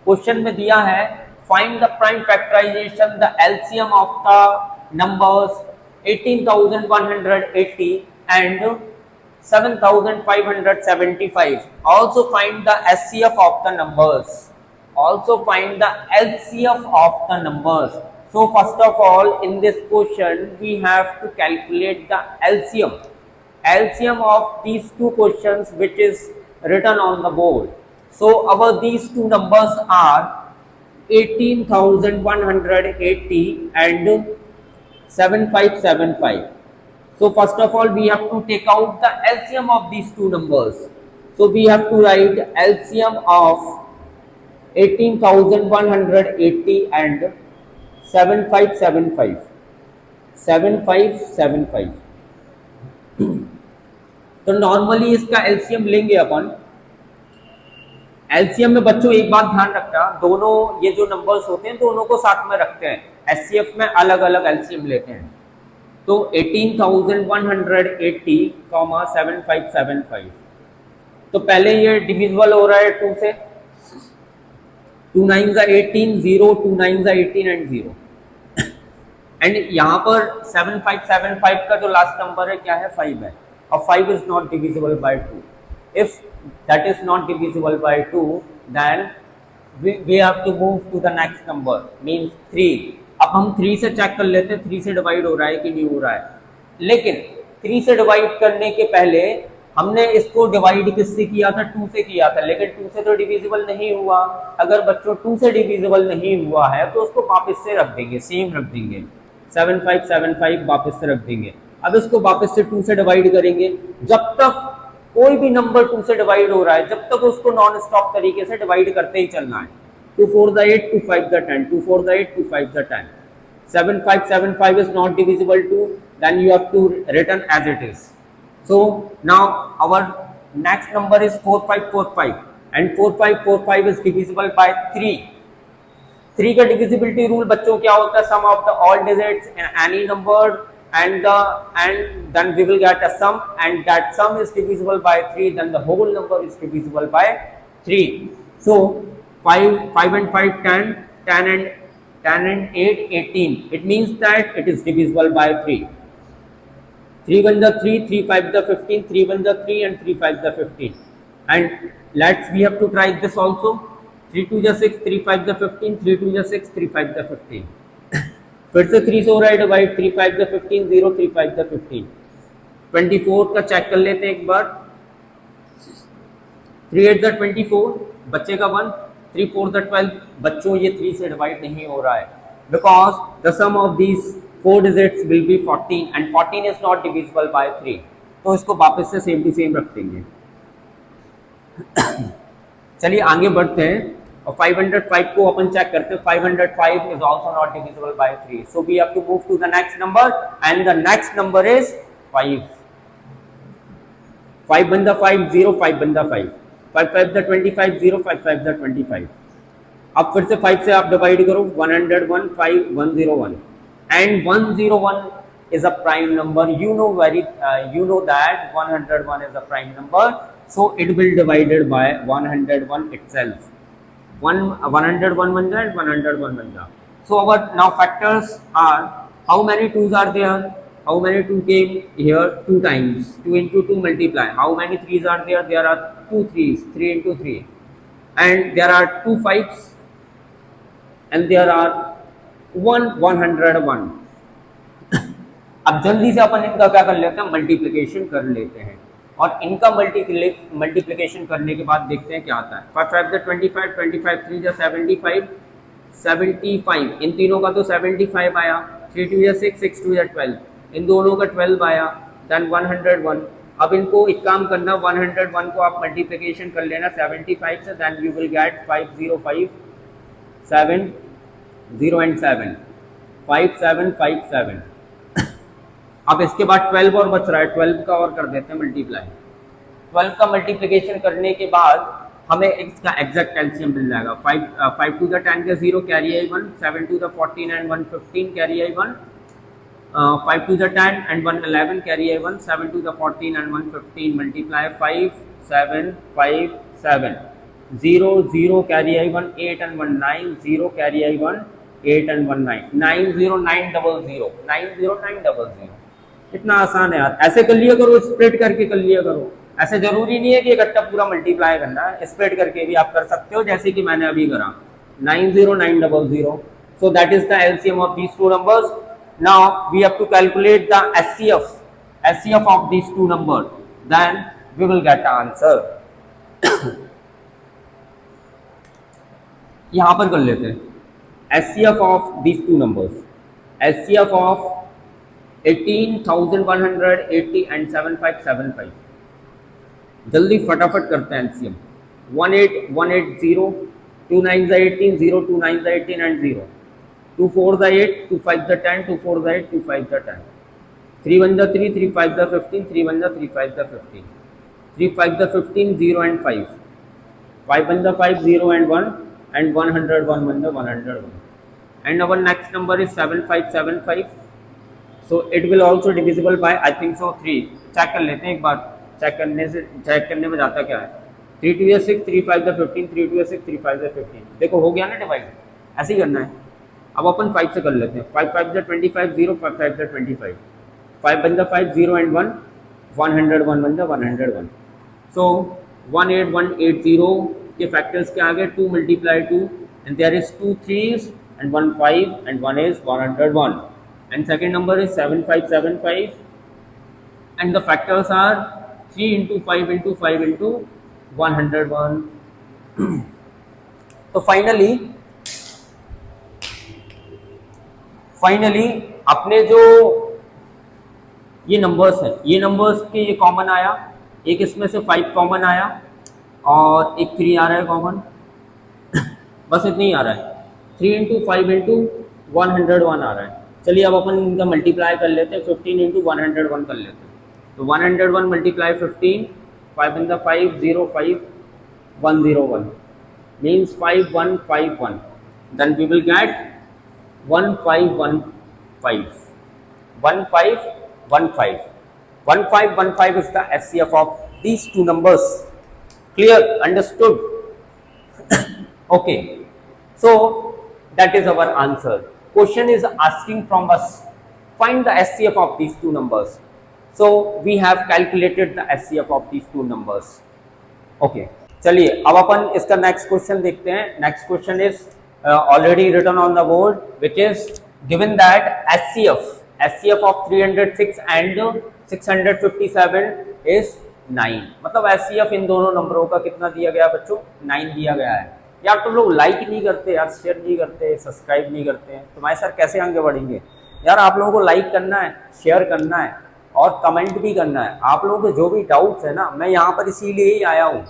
[SPEAKER 1] Question में दिया है find the prime factorization the LCM of the numbers 18,180 and 7,575. Also find the HCF of the numbers. Also find the LCF of the numbers. So first of all, in this question, we have to calculate the LCM. LCM of these two questions which is written on the board. So our these two numbers are 18,180 and 7,575. So first of all, we have to take out the LCM of these two numbers. So we have to write LCM of 18,180 and 7,575. 7,575. तो normally इसका LCM लेंगे अपन। LCM में बच्चों एक बात ध्यान रखना, दोनों ये जो नंबर्स होते हैं दोनों को साथ में रखते हैं, एचसीएफ में अलग अलग एलसीएम लेते हैं। तो 18,180, 7,575। तो पहले ये डिविजिबल हो रहा है 2 से, 2 9 का 18, 0, 2 9 का 18 एंड 0। एंड यहाँ पर 7,575 का जो लास्ट नंबर है क्या है, 5 है। और 5 is not divisible by 2। If that is not divisible by 2, then we have to move to the next number means 3. अब हम 3 से चेक कर लेते हैं 3 से डिवाइड हो रहा है कि नहीं हो रहा है, लेकिन 3 से डिवाइड करने के पहले हमने इसको डिवाइड किससे किया था, 2 से किया था, लेकिन 2 से तो डिविजिबल नहीं हुआ। अगर बच्चों 2 से डिविजिबल नहीं हुआ है तो उसको वापस से रख देंगे, सेम रख देंगे, 7575 वापस से रख देंगे। अब इसको वापस से 2 से डिवाइड करेंगे। जब तक कोई भी नंबर 2 से डिवाइड हो रहा है जब तक उसको नॉन स्टॉप तरीके से डिवाइड करते ही चलना है। 2 4 the 8, 2 5 the 10, 2 4 the 8, 2 5 the 10. 7575 is not divisible to, then you have to written as it is. So now our next number is 4545 and 4545 is divisible by 3. 3 का divisibility rule बच्चों क्या होता है, sum of the all digits in any number and then we will get a sum and that sum is divisible by 3, then the whole number is divisible by 3. So 5 and 5 10, 10 and 8 18, it means that it is divisible by 3. 3 1 the 3, 3 5 the 15, 3 1 the 3 and 3 5 the 15. And we have to try this also. 3 2 the 6, 3 5 the 15, 3 2 the 6, 3 5 the 15. फिर से 3 से हो रहा है divide, 3 5 the 15 0, 3 5 the 15. 24 का check कर लेते हैं एक बार। 3 8 the 24 बचेगा 1, 3 4 the 12। बच्चों ये 3 से डिवाइड नहीं हो रहा है because the sum of these 4 digits will be 14 and 14 is not divisible by 3, तो इसको वापस से सेम टू सेम रख देंगे। चलिए आगे बढ़ते हैं और 505 को अपन चेक करते हैं। 505 is also not divisible by 3, so we have to move to the next number and the next number is 5. 5 बंदा 5 0, 5 बंदा 5, 5 5 the 25 0, 5 5 the 25। अब फिर से 5 से आप डिवाइड करो, 101 5 101 and 101 is a prime number. You know that 101 is a prime number, so it will divided by 101 itself. 101 बन जाए, 101 बन जाए। So our now factors are, how many 2s are there? How many 2 came here? 2 times. 2 into 2 multiply. How many 3s are there? There are 2 3s. 3 into 3. And there are 2 5s. And there are 101। अब जल्दी से अपन इनका क्या कर लेते हैं, multiplication कर लेते हैं और इनका मल्टीप्लिकेशन करने के बाद देखते हैं क्या आता है। 5 5 the 25, 25 3 the 75, 75 इन तीनों का तो 75 आया। 3 2 the 6, 6 2 the 12, इन दोनों का 12 आया। देन 101। अब इनको एक काम करना, 101 को आप मल्टीप्लिकेशन कर लेना 75 से, then you will gate 505 7 0 and 7, 5 7 5 7। अब इसके बाद 12 और बच रहा है, 12 का और कर देते हैं मल्टीप्लाई। 12 का मल्टीप्लिकेशन करने के बाद हमें इसका एग्जैक्ट एलसीएम मिल जाएगा। 5 टू द 10 के 0 carry I 1, 7 to the 14 and 1 15 carry I 1, 5 to the 10 and 1 11 carry I 1, 7 to the 14 and 1 15 multiply 5 7 5 7, 0 0 carry I 1, 8 and 1 9, 0 carry I 1, 8 and 1 9, 90900, 90900। इतना आसान है यार, ऐसे कर लिया करो, स्प्लिट करके कर लिया करो। ऐसे जरूरी नहीं है कि इकट्ठा पूरा मल्टीप्लाई करना है, स्प्लिट करके भी आप कर सकते हो जैसे कि मैंने अभी करा 90900। So that is the LCM of these two numbers. Now we have to calculate the HCF of these two number, then we will get the answer. यहां पर कर लेते हैं HCF of these two numbers. HCF of 18,180 and 7575। जल्दी फटाफट करते हैं LCM. 18180, 2 9 the 18, 0 2 9 the 18 and 0, 2 4 the 8, 2 5 the 10, 2 4 the 8, 2 5 the 10, 3 1 the 3, 3 5 the 15, 3 1 the 3 5 the 15, 3 5 the 15 0 and 5, 5 1 the 5 0 and 1 and 101 1 the 101। and our next number is 7575, so it will also divisible by I think so 3। Check कर लेते हैं एक बार, check करने में जाता क्या है। 3 2 या 6, 3 5 the 15, 3 2 या 6, 3 5 the 15। देखो हो गया ना डिवाइड, ऐसे ही करना है। अब अपन 5 से कर लेते हैं। 5 5 the 25 0, 5 5 the 25, 5 1 the 5 0 and 1, 101 1 the 101। so 18180 के फैक्टर्स के आगे 2 multiply 2 and there is 2 3s and 1 5 and 1 is 101 and second number is 7575 and the factors are 3 into 5 into 5 into 101. तो फाइनली अपने जो ये नंबर्स हैं, ये नंबर्स के ये कॉमन आया, एक इसमें से 5 कॉमन आया और एक 3 आ रहा है कॉमन बस इतना ही आ रहा है। 3 इंटू 5 इंटू 101 आ रहा है। चलिए अब अपन इनका मल्टीप्लाई कर लेते हैं, 15 इंटू 101 कर लेते हैं। तो 101 multiply 15, 5 in the 5 0 5 101 means 5151 then we will get 1515 1515 1515 is the SCF of these two numbers. Clear? Understood? Okay, so that is our answer. Question is asking from us, find the SCF of these two numbers. So we have calculated the SCF of these two numbers. Okay, चलिए अब अपन इसका next question देखते हैं। Next question is already written on the board which is given that SCF of 306 and 657 is 9। मतलब SCF इन दोनों नंबरों का कितना दिया गया बच्चों? 9 दिया गया है। यार तुम लोग लाइक नहीं करते यार, शेयर नहीं करते, सब्सक्राइब नहीं करते हैं, तुम्हारे सर कैसे आगे बढ़ेंगे यार? आप लोगों को लाइक करना है, शेयर करना है और कमेंट भी करना है। आप लोगों के जो भी डाउट्स है ना, मैं यहाँ पर इसीलिए ही आया हूँ।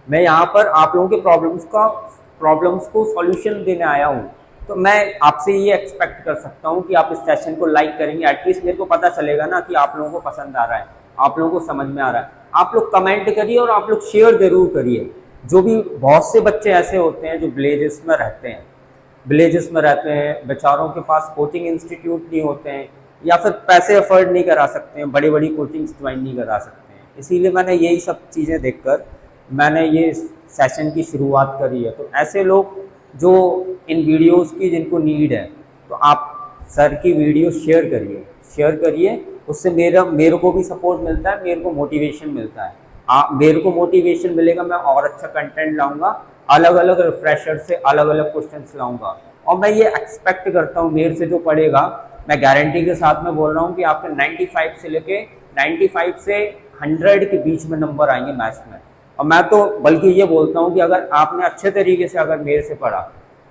[SPEAKER 1] मैं यहाँ पर आप लोगों के प्रॉब्लम्स को सॉल्यूशन देने आया हूँ। तो मैं आपसे ये एक्सपेक्ट कर सकता हूँ कि आप इस सेशन को लाइक करेंगे। एटलीस्ट मेरे को पता चलेगा ना कि आप लोगों को पसंद आ रहा है, आप लोगों को समझ में आ रहा है। आप लोग कमेंट करिए और आप लोग शेयर जरूर करिए। जो भी बहुत से बच्चे ऐसे होते हैं जो विलेजेस में रहते हैं, बेचारों के पास कोचिंग इंस्टीट्यूट नहीं होते हैं या फिर पैसे अफोर्ड नहीं करा सकते हैं, बड़ी बड़ी कोचिंग्स ज्वाइन नहीं करा सकते हैं। इसीलिए मैंने यही सब चीज़ें देखकर मैंने ये सेशन की शुरुआत करी है। तो ऐसे लोग जो इन वीडियोस की जिनको नीड है, तो आप सर की वीडियो शेयर करिए। उससे मेरे को भी सपोर्ट मिलता है, मेरे को मोटिवेशन मिलता है। मेरे को मोटिवेशन मिलेगा, मैं और अच्छा कंटेंट लाऊंगा, अलग अलग रिफ्रेशर से अलग अलग क्वेश्चंस लाऊंगा। और मैं ये एक्सपेक्ट करता हूँ मेरे से जो पढ़ेगा, मैं गारंटी के साथ में बोल रहा हूँ कि आपके 95 से 100 के बीच में नंबर आएंगे मैथ्स में। और मैं तो बल्कि ये बोलता हूँ कि अगर आपने अच्छे तरीके से अगर मेरे से पढ़ा,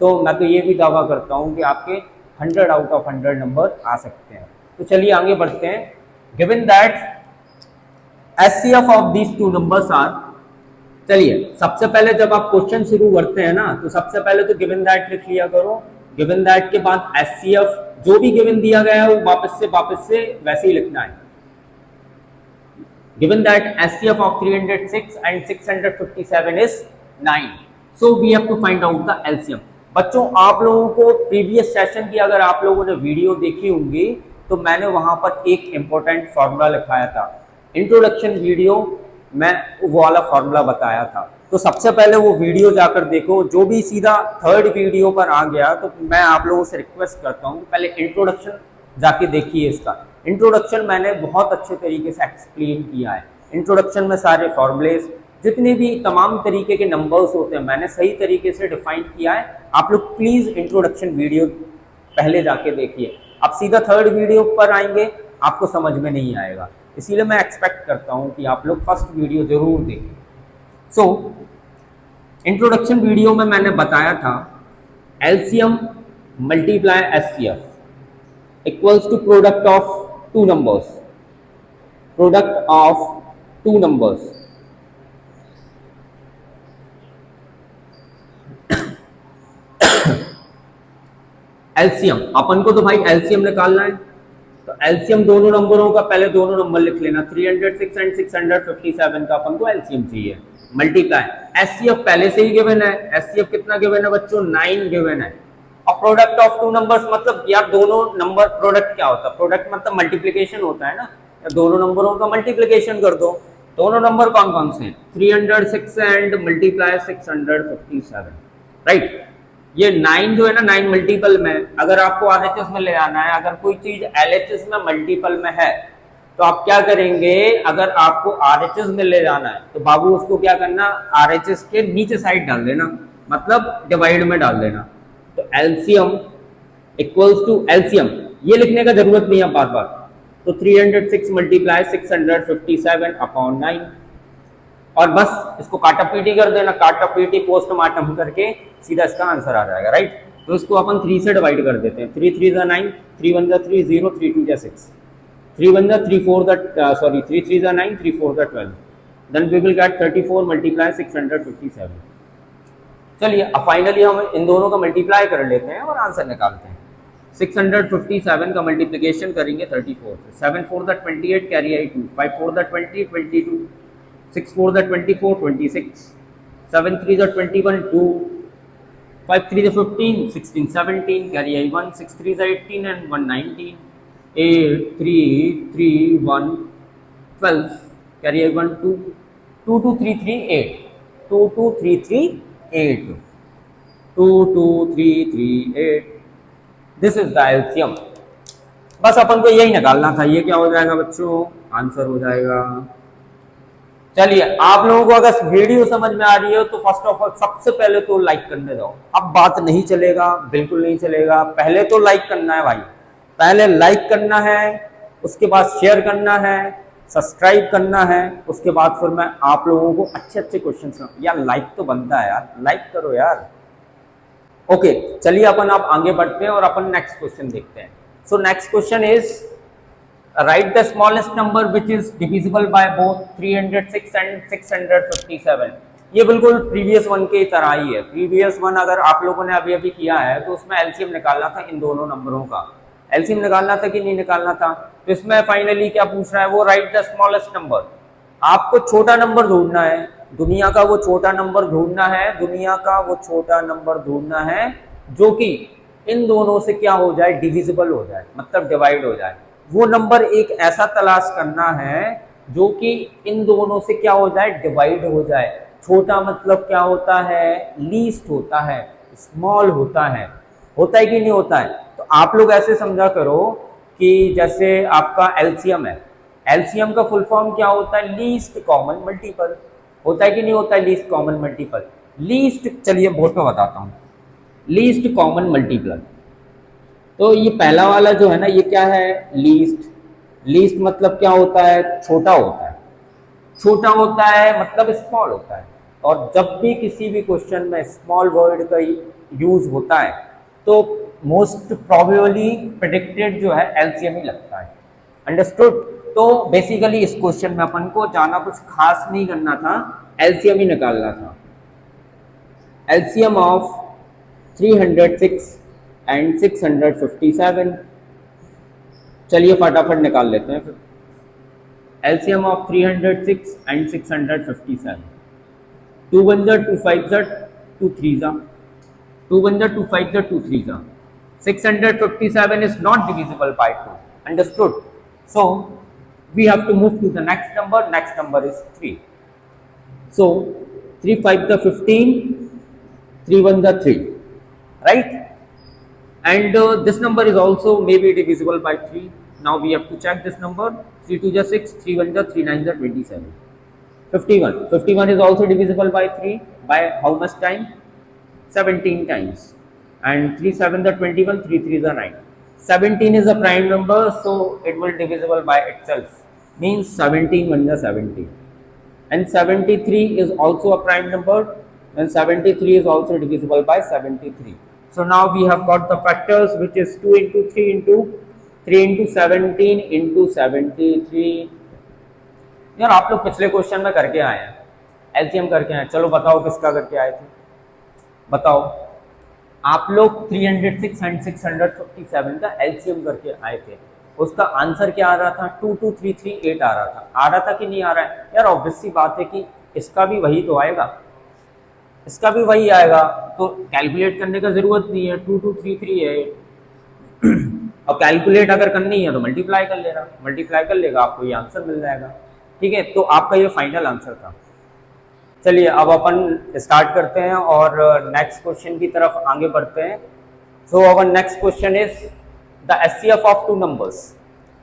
[SPEAKER 1] तो मैं तो ये भी दावा करता हूँ कि आपके 100 आउट ऑफ 100 नंबर आ सकते हैं। तो चलिए आगे बढ़ते हैं। Given that SCF of these two numbers are, चलिए सबसे पहले जब आप क्वेश्चन शुरू करते हैं ना, तो सबसे पहले तो गिवन दैट लिख लिया करो। गिवन दैट के बाद SCF जो भी गिवन दिया गया है वो वापस से वैसे ही लिखना है। Given that SCF of 306 and 657 is 9, so we have to find out the LCM। बच्चों आप लोगों को प्रीवियस सेशन की अगर आप लोगों ने वीडियो देखी होंगी, तो मैंने वहां पर एक इंपॉर्टेंट फॉर्मूला लिखाया था। इंट्रोडक्शन वीडियो में वो वाला फॉर्मूला बताया था। तो सबसे पहले वो वीडियो जाकर देखो। जो भी सीधा थर्ड वीडियो पर आ गया, तो मैं आप लोगों से रिक्वेस्ट करता हूँ पहले इंट्रोडक्शन जाके देखिए। इसका इंट्रोडक्शन मैंने बहुत अच्छे तरीके से एक्सप्लेन किया है। इंट्रोडक्शन में सारे फॉर्मूलेस, जितने भी तमाम तरीके के नंबर्स होते हैं, मैंने सही तरीके से डिफाइन किया है। आप लोग प्लीज इंट्रोडक्शन वीडियो पहले जाके देखिए। आप सीधा थर्ड वीडियो पर आएंगे, आपको समझ में नहीं आएगा। इसीलिए मैं एक्सपेक्ट करता हूं कि आप लोग फर्स्ट वीडियो जरूर देखें। सो इंट्रोडक्शन वीडियो में मैंने बताया था LCM multiply SCF equals to product of two numbers. LCM अपन को तो भाई LCM निकालना है, तो LCM दोनों नंबरों का पहले दोनों नंबर लिख लेना। 306 एंड 657 का अपन को LCM चाहिए। मल्टीप्लाई SCF पहले से ही गिवन है। SCF कितना गिवन है बच्चों? 9 गिवन है। और प्रोडक्ट ऑफ टू नंबर्स मतलब यार दोनों नंबर, प्रोडक्ट क्या होता है? प्रोडक्ट मतलब मल्टीप्लिकेशन होता है ना, या दोनों नंबरों का मल्टीप्लिकेशन कर दो। दोनों नंबर कौन कौन से हैं? 306 एंड मल्टीप्लाई 657, राइट। ये 9 जो है ना, 9 मल्टीपल में, अगर आपको RHS में ले आना है, अगर कोई चीज LHS में मल्टीपल में है, तो आप क्या करेंगे, अगर आपको RHS में ले जाना है तो बाबू उसको क्या करना, RHS के नीचे साइड डाल देना, मतलब डिवाइड में डाल देना। तो एलसीएम इक्वल्स टू एलसीएम, ये लिखने का जरूरत नहीं है बार बार। तो 306 मल्टीप्लाई 657 अपॉन 9, और बस इसको काटा पीटी कर देना, काटा पीटी पोस्टमार्टम करके सीधा इसका आंसर आ जाएगा, राइट। तो इसको अपन 3 से डिवाइड कर देते हैं। 3 3 9, 3 1 3 0, 3 2 6, 3 1 3 4 3 3 9, 3 4 12, then we will get 34 multiply 657। चलिए अब फाइनली हम इन दोनों का मल्टीप्लाई कर लेते हैं और आंसर निकालते हैं। 657 का मल्टीप्लिकेशन करेंगे 34 से, 7 4 28 carry I 2, 5 4 20 22, 6 4 24 26, 7 3 21 2, 5 3 15 16 17 carry I 1, 6 3 18 and 1 19, 8 3 3 1 12 carry I 1 2, 2 2 3 3 8, 2 2 3 3 8, 2 2 3 3 8, this is the LCM. बस अपन को यही निकालना था। ये क्या हो जाएगा बच्चों, आंसर हो जाएगा। चलिए आप लोगों को अगर वीडियो समझ में आ रही है तो फर्स्ट ऑफ ऑल सबसे पहले तो लाइक करने दो। अब बात नहीं चलेगा, बिल्कुल नहीं चलेगा, पहले तो लाइक करना है भाई, पहले लाइक करना है, उसके बाद शेयर करना है, सब्सक्राइब करना है, उसके बाद फिर मैं आप लोगों को अच्छे अच्छे क्वेश्चन यार लाइक तो बनता है यार, लाइक करो यार। ओके चलिए अपन आप आगे बढ़ते हैं और अपन नेक्स्ट क्वेश्चन देखते हैं। So next question is right the smallest number which is divisible by both 306 and 657। ये बिल्कुल प्रीवियस वन की तरह ही है। प्रीवियस वन अगर आप लोगों ने अभी अभी किया है तो उसमें एलसीएम निकालना था, इन दोनों नंबरों का एलसीएम निकालना था कि नहीं निकालना था। तो इसमें फाइनली क्या पूछ रहा है वो, राइट द स्मॉलेस्ट नंबर। आपको छोटा नंबर ढूंढना है, दुनिया का वो छोटा नंबर ढूंढना है, दुनिया का वो छोटा नंबर ढूंढना है जो कि इन दोनों से क्या हो जाए, डिविजिबल हो जाए, मतलब डिवाइड हो जाए। वो नंबर एक ऐसा तलाश करना है जो कि इन दोनों से क्या हो जाए, डिवाइड हो जाए। छोटा मतलब क्या होता है, लीस्ट होता है, स्मॉल होता है कि नहीं होता है। तो आप लोग ऐसे समझा करो कि जैसे आपका एलसीएम है, एलसीएम का फुल फॉर्म क्या होता है, लीस्ट कॉमन मल्टीपल होता है कि नहीं होता है, लीस्ट कॉमन मल्टीपल। लीस्ट, चलिए बोर्ड पे बताता हूँ, लीस्ट कॉमन मल्टीपल। तो ये पहला वाला जो है ना, ये क्या है, लीस्ट। लीस्ट मतलब क्या होता है, छोटा होता है, छोटा होता है मतलब स्मॉल होता है। और जब भी किसी भी क्वेश्चन में स्मॉल वर्ड का यूज होता है तो मोस्ट प्रोबेबली प्रेडिक्टेड जो है एलसीएम ही लगता है। अंडरस्टूड। तो बेसिकली इस क्वेश्चन में अपन को जाना कुछ खास नहीं करना था, एलसीएम ही निकालना था। LCM of 306 and 657। चलिए फटाफट निकाल लेते हैं फिर। LCM of 306 and 657। 2 1 2 5 2 3 2 1 2 5 2 3 657 is not divisible by 2. Understood? So we have to move to the next number. Next number is 3. So 3 5 15, 3 1 3, right? And this number is also maybe divisible by 3. Now we have to check this number. 3 2 6, 3 1 3 9 27. 51. 51 is also divisible by 3. By how much time? 17 times. And 3 7 21, 3 3 9. 17 is a prime number, so it will divisible by itself. Means 17 1 17. And 73 is also a prime number, and 73 is also divisible by 73. So now we have got the factors, which is 2 into 3 into 3 into 17 into 73. यार आप लोग पिछले question में करके आए हैं, LCM करके आए। चलो बताओ किसका करके आए थे, बताओ। आप लोग 306 एंड 657 का एलसीएम करके आए थे। उसका आंसर क्या आ रहा था, 22338 आ रहा था कि नहीं आ रहा है। यार ऑब्वियस सी बात है कि इसका भी वही तो आएगा, इसका भी वही आएगा, तो कैलकुलेट करने का जरूरत नहीं है। 2233 है और कैलकुलेट अगर करनी है तो मल्टीप्लाई कर लेगा, मल्टीप्लाई कर लेगा, आपको ये आंसर मिल जाएगा। ठीक है, तो आपका ये फाइनल आंसर था। चलिए अब अपन स्टार्ट करते हैं और नेक्स्ट क्वेश्चन की तरफ आगे बढ़ते हैं। So our next question is the HCF of two numbers.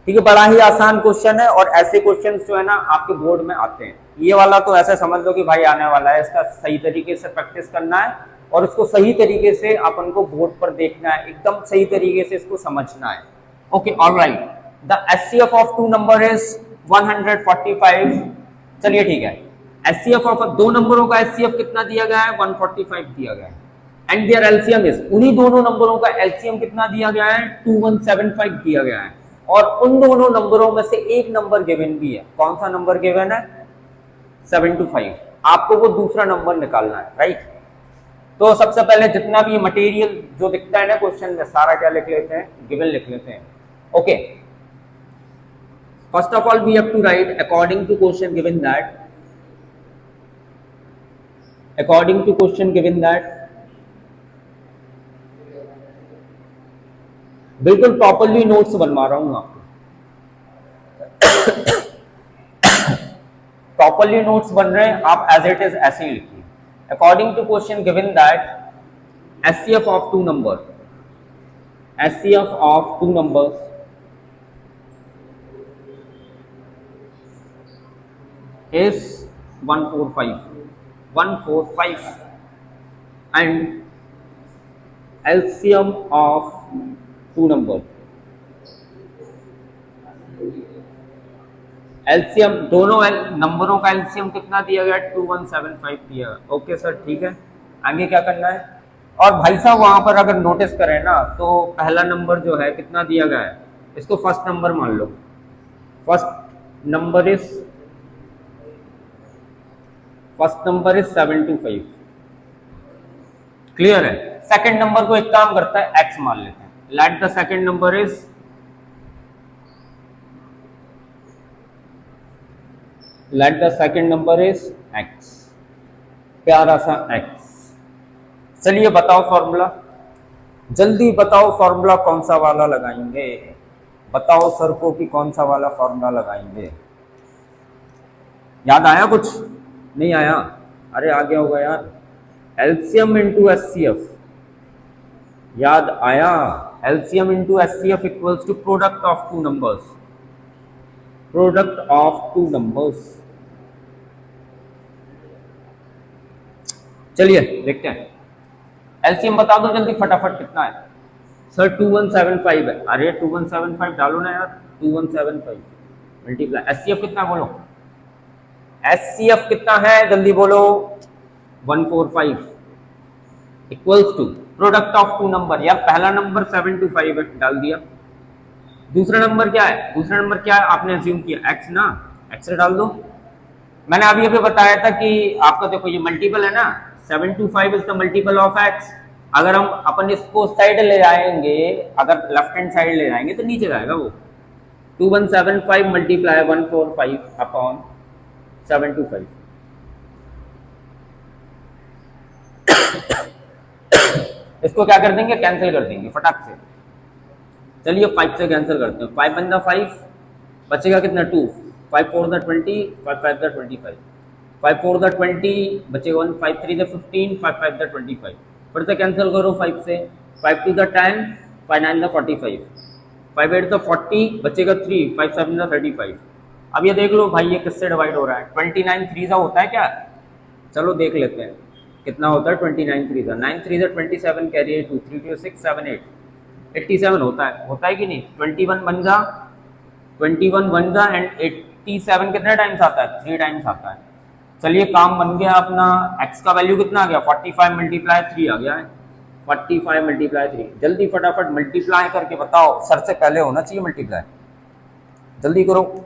[SPEAKER 1] ठीक है, बड़ा ही आसान क्वेश्चन है और ऐसे क्वेश्चन जो है ना आपके बोर्ड में आते हैं। ये वाला तो ऐसे समझ लो कि भाई आने वाला है, इसका सही तरीके से प्रैक्टिस करना है और इसको सही तरीके से अपन को बोर्ड पर देखना है, एकदम सही तरीके से इसको समझना है। Okay, alright. The HCF of two number is 145। चलिए ठीक है, एचसीएफ ऑफ दो नंबरों का एचसीएफ कितना दिया गया है? 145 दिया गया है। एंड देयर एलसीएम इज, उन्हीं दोनों नंबरों का एलसीएम कितना दिया गया है? 2175 दिया गया है। और उन दोनों नंबरों में से एक नंबर गिवन भी है। कौन सा नंबर गिवन है? 725। आपको वो दूसरा नंबर निकालना है, राइट। तो सबसे पहले जितना भी मटेरियल जो दिखता है ना क्वेश्चन में, सारा क्या लिख लेते हैं? गिवन लिख लेते हैं। Okay, first of all we have to write according to question given that, according to question given that, बिल्कुल प्रॉपरली नोट्स बनवा रहा हूं आपको, प्रॉपरली नोट्स बन रहे हैं, आप एज इट इज ऐसे ही लिखिए। According to question given that HCF of two number, HCF of two numbers is 145 and LCM of two numbers, LCM दोनों नंबरों का LCM कितना दिया गया? 2175 दिया गया। ओके सर, ठीक है, आगे क्या करना है? और भाई साहब वहां पर अगर नोटिस करें ना तो पहला नंबर जो है कितना दिया गया है? इसको फर्स्ट नंबर मान लो। First number is 725। क्लियर है? सेकंड नंबर को एक काम करता है x मान लेते हैं। Let the second number is, let the second number is x, प्यारा सा x। चलिए बताओ फॉर्मूला, जल्दी बताओ फॉर्मूला कौन सा वाला लगाएंगे? बताओ सर को कि कौन सा वाला फॉर्मूला लगाएंगे। याद आया? कुछ नहीं आया? अरे आ गया होगा यार। एलसीएम इंटू एचसीएफ, याद आया? LCM into HCF equals to product of two numbers, product of two numbers. चलिए देखते हैं, एलसीएम बता दो जल्दी फटाफट कितना है? सर 2175 है। अरे 2175 डालो ना यार, 2175 मल्टीप्लाई एचसीएफ कितना बोलो? एचसीएफ कितना है जल्दी बोलो? 145 equals to product of two number. यार पहला नंबर 725 डाल दिया, दूसरा नंबर क्या है? दूसरा नंबर क्या है? आपने अज्यूम किया x ना, x डाल दो। मैंने अभी अभी बताया था कि आपका देखो ये मल्टीपल है ना, 725 is the multiple of x। अगर हम अपन इसको साइड ले जाएंगे, अगर लेफ्ट हैंड साइड ले जाएंगे तो नीचे जाएगा वो। 2175 मल्टीप्लाई 145 अपॉन 725। इसको क्या कर देंगे? कैंसिल कर देंगे फटाक से। चलिए 5 से कैंसिल करते हैं। 5 बन 5, बचेगा कितना? 2। 5 4 20, 5 5 25, 5 4 20 बचेगा 1, 5 3 15, 5 5 25। फिर से कैंसिल करो 5 से। 5 2 10, 5 9 45, 5 8 40, बचेगा 3, 5 7 35। अब ये देख लो भाई ये किससे डिवाइड हो रहा है? 29 3 होता है क्या? चलो देख लेते हैं कितना होता है। 29 3 9 3 27, कैरी 2 3 2 6 7 8 87 होता है कि नहीं? 21 बन जा, 21 बन जा एंड 87 कितने टाइम्स आता है? 3 टाइम्स आता है। चलिए काम बन गया अपना। x का वैल्यू कितना आ गया? 45 मल्टीप्लाई 3 आ गया है। 45 मल्टीप्लाई 3, जल्दी फटाफट मल्टीप्लाई करके बताओ। सर से पहले होना चाहिए मल्टीप्लाई, जल्दी करो।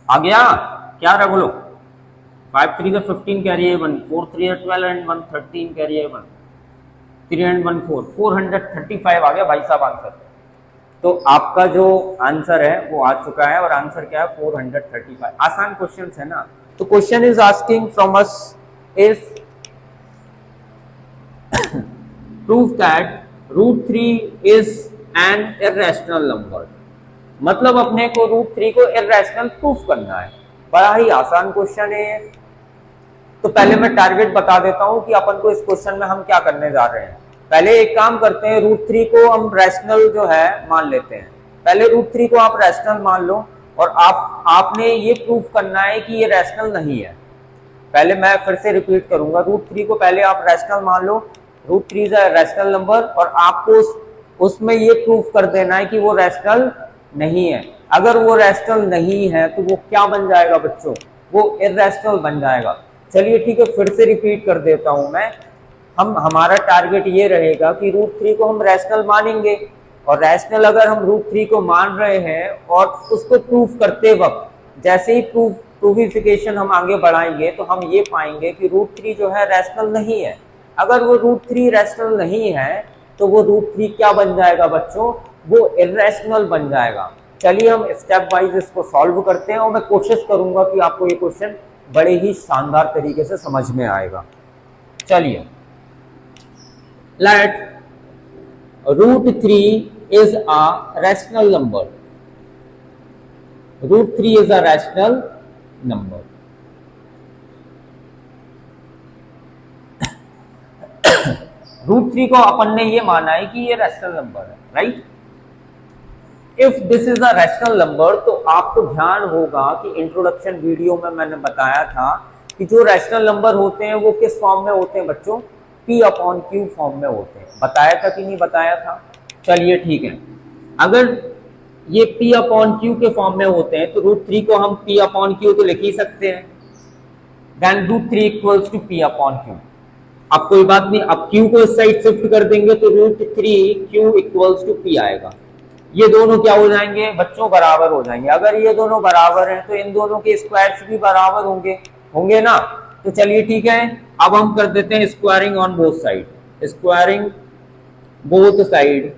[SPEAKER 1] आ गया? क्या रहा बोलो? 5 3 15 कैरी है 1, 4 3 12 एंड 1 13 कैरी है 1, 3 एंड 1 4, 435 आ गया भाई साहब आंसर। तो आपका जो आंसर है वो आ चुका है और आंसर क्या है? 435। आसान क्वेश्चन है ना। तो question is asking from us is prove that √3 is an irrational number. मतलब अपने को √3 को इर्रेशनल प्रूफ करना है। बड़ा ही आसान क्वेश्चन है। तो पहले मैं टारगेट बता देता हूं कि अपन को इस क्वेश्चन में हम क्या करने जा रहे हैं। पहले एक काम करते हैं, √3 को हम रैशनल जो है मान लेते हैं। पहले रूट थ्री को आप रैशनल मान लो और आपने ये प्रूफ करना है कि ये रैशनल नहीं है। पहले मैं फिर से रिपीट करूंगा, रूट थ्री को पहले आप रैशनल मान लो, root three is a rational number, और आपको उसमें ये प्रूफ कर देना है कि वो रैशनल नहीं है। अगर वो रैशनल नहीं है तो वो क्या बन जाएगा बच्चों, वो इर्रेशनल बन जाएगा। चलिए ठीक है, फिर से रिपीट कर देता हूं मैं। हमारा टारगेट ये रहेगा कि रूट थ्री को हम रैशनल मानेंगे, और रैशनल अगर हम रूट थ्री को मान रहे हैं और उसको प्रूफ करते वक्त जैसे ही प्रूफिफिकेशन हम आगे बढ़ाएंगे तो हम ये पाएंगे कि रूट थ्री जो है रैशनल नहीं है। अगर वो रूट थ्री रैशनल नहीं है तो वो रूट थ्री क्या बन जाएगा बच्चों, वो इर्रेशनल बन जाएगा। चलिए हम स्टेप वाइज इसको सॉल्व करते हैं, और मैं कोशिश करूंगा कि आपको ये क्वेश्चन बड़े ही शानदार तरीके से समझ में आएगा। चलिए, let root three is a rational number, root three is a rational number. Root three को अपन ने ये माना है कि ये रैशनल नंबर है, right. If this is a rational number, तो आपको ध्यान होगा कि इंट्रोडक्शन वीडियो में मैंने बताया था कि जो रैशनल नंबर होते हैं वो किस फॉर्म में होते हैं बच्चों, P अपॉन Q फॉर्म में होते हैं। बताया था कि नहीं बताया था? चलिए ठीक है, अगर ये P अपॉन Q के फॉर्म में होते हैं तो रूट थ्री को हम P अपॉन Q तो लिख ही सकते हैं। Then root three equals to P upon Q। अब कोई बात नहीं, अब Q को इस साइड शिफ्ट कर देंगे तो root three Q equals to P आएगा। ये दोनों क्या हो जाएंगे बच्चों, बराबर हो जाएंगे। अगर ये दोनों बराबर हैं तो इन दोनों के स्क्वायर्स भी बराबर होंगे ना। तो चलिए ठीक है, अब हम कर देते हैं squaring on both side, squaring both side.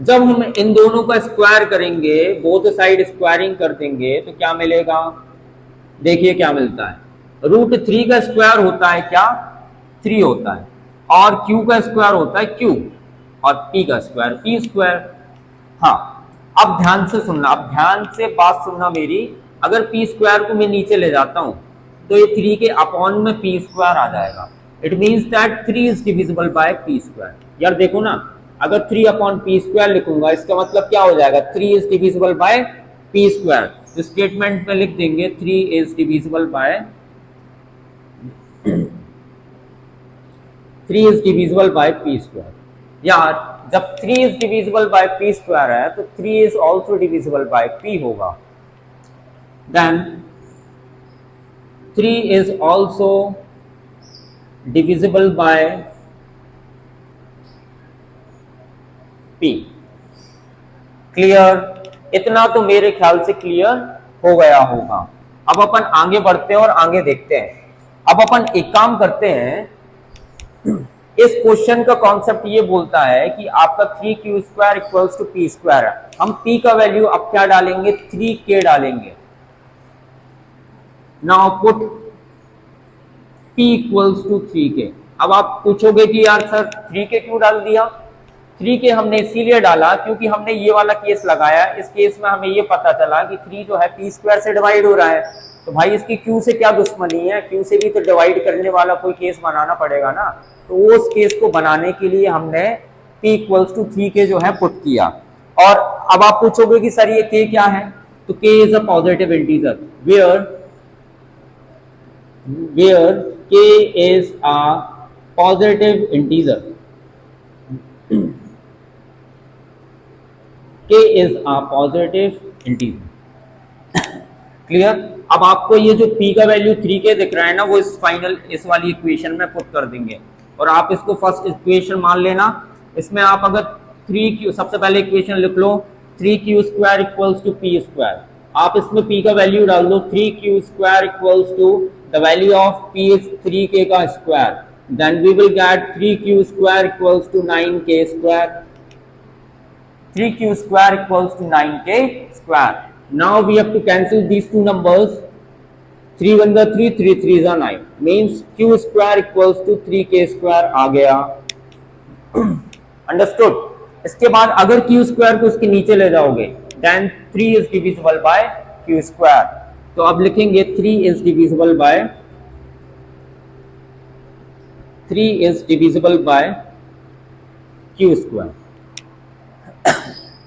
[SPEAKER 1] जब हम इन दोनों का स्क्वायर करेंगे, बोथ साइड स्क्वायरिंग कर देंगे, तो क्या मिलेगा, देखिए क्या मिलता है। रूट थ्री का स्क्वायर होता है क्या, 3 होता है, और Q का स्क्वायर होता है Q, और P का स्क्वायर P स्क्वायर। हाँ, अब ध्यान से सुनना, अब ध्यान से बात सुनना मेरी। अगर P स्क्वायर को मैं नीचे ले जाता हूं तो ये 3 के अपॉन में P स्क्वायर आ जाएगा। It means that 3 is divisible by P square. यार देखो ना, अगर 3 अपॉन P स्क्वायर लिखूंगा इसका मतलब क्या हो जाएगा, 3 is divisible by P square. तो स्टेटमेंट में लिख देंगे 3 is divisible by 3 is divisible by P square. यार जब 3 is divisible by P square है तो 3 is also divisible by P होगा। Then 3 is also divisible by P। Clear? इतना तो मेरे ख्याल से क्लियर हो गया होगा। अब अपन आगे बढ़ते हैं और आगे देखते हैं। अब अपन एक काम करते हैं, इस क्वेश्चन का कॉन्सेप्ट ये बोलता है कि आपका 3Q square equals to P square है। हम P का वैल्यू अब क्या डालेंगे, 3K डालेंगे। Now put P equals to 3K। अब आप पूछोगे कि यार सर 3K क्यों डाल दिया? 3K हमने इसीलिए डाला क्योंकि हमने ये वाला केस लगाया। इस केस में हमें ये पता चला कि 3 जो है P स्क्वायर से डिवाइड हो रहा है, तो भाई इसकी Q से क्या दुश्मनी है, Q से भी तो डिवाइड करने वाला कोई केस बनाना पड़ेगा ना। तो उस केस को बनाने के लिए हमने P इक्वल्स टू 3K जो है पुट किया। और अब आप पूछोगे कि सर ये K क्या है, तो K is a positive integer where K is a positive integer. K is a positive integer। Clear? अब आपको ये जो P का वैल्यू 3K दिख रहा है ना, वो इस वाली इक्वेशन में पुट कर देंगे, और आप इसको फर्स्ट इक्वेशन मान लेना। इसमें आप अगर 3Q, सबसे पहले इक्वेशन लिख लो, 3Q square equals to P square. आप इसमें P का वैल्यू डाल दो, 3Q square equals to the value of P is 3K का square. Then we will get 3Q square equals to 9K square. 3Q square equals to 9K square. Now we have to cancel these two numbers. 3 1 the 3, 3 3 is 9. Means Q square equals to 3K square आ गया। Understood? इसके बाद अगर Q square को उसके नीचे ले जाओगे, then 3 is divisible by Q square। तो अब लिखेंगे 3 is divisible by Q square।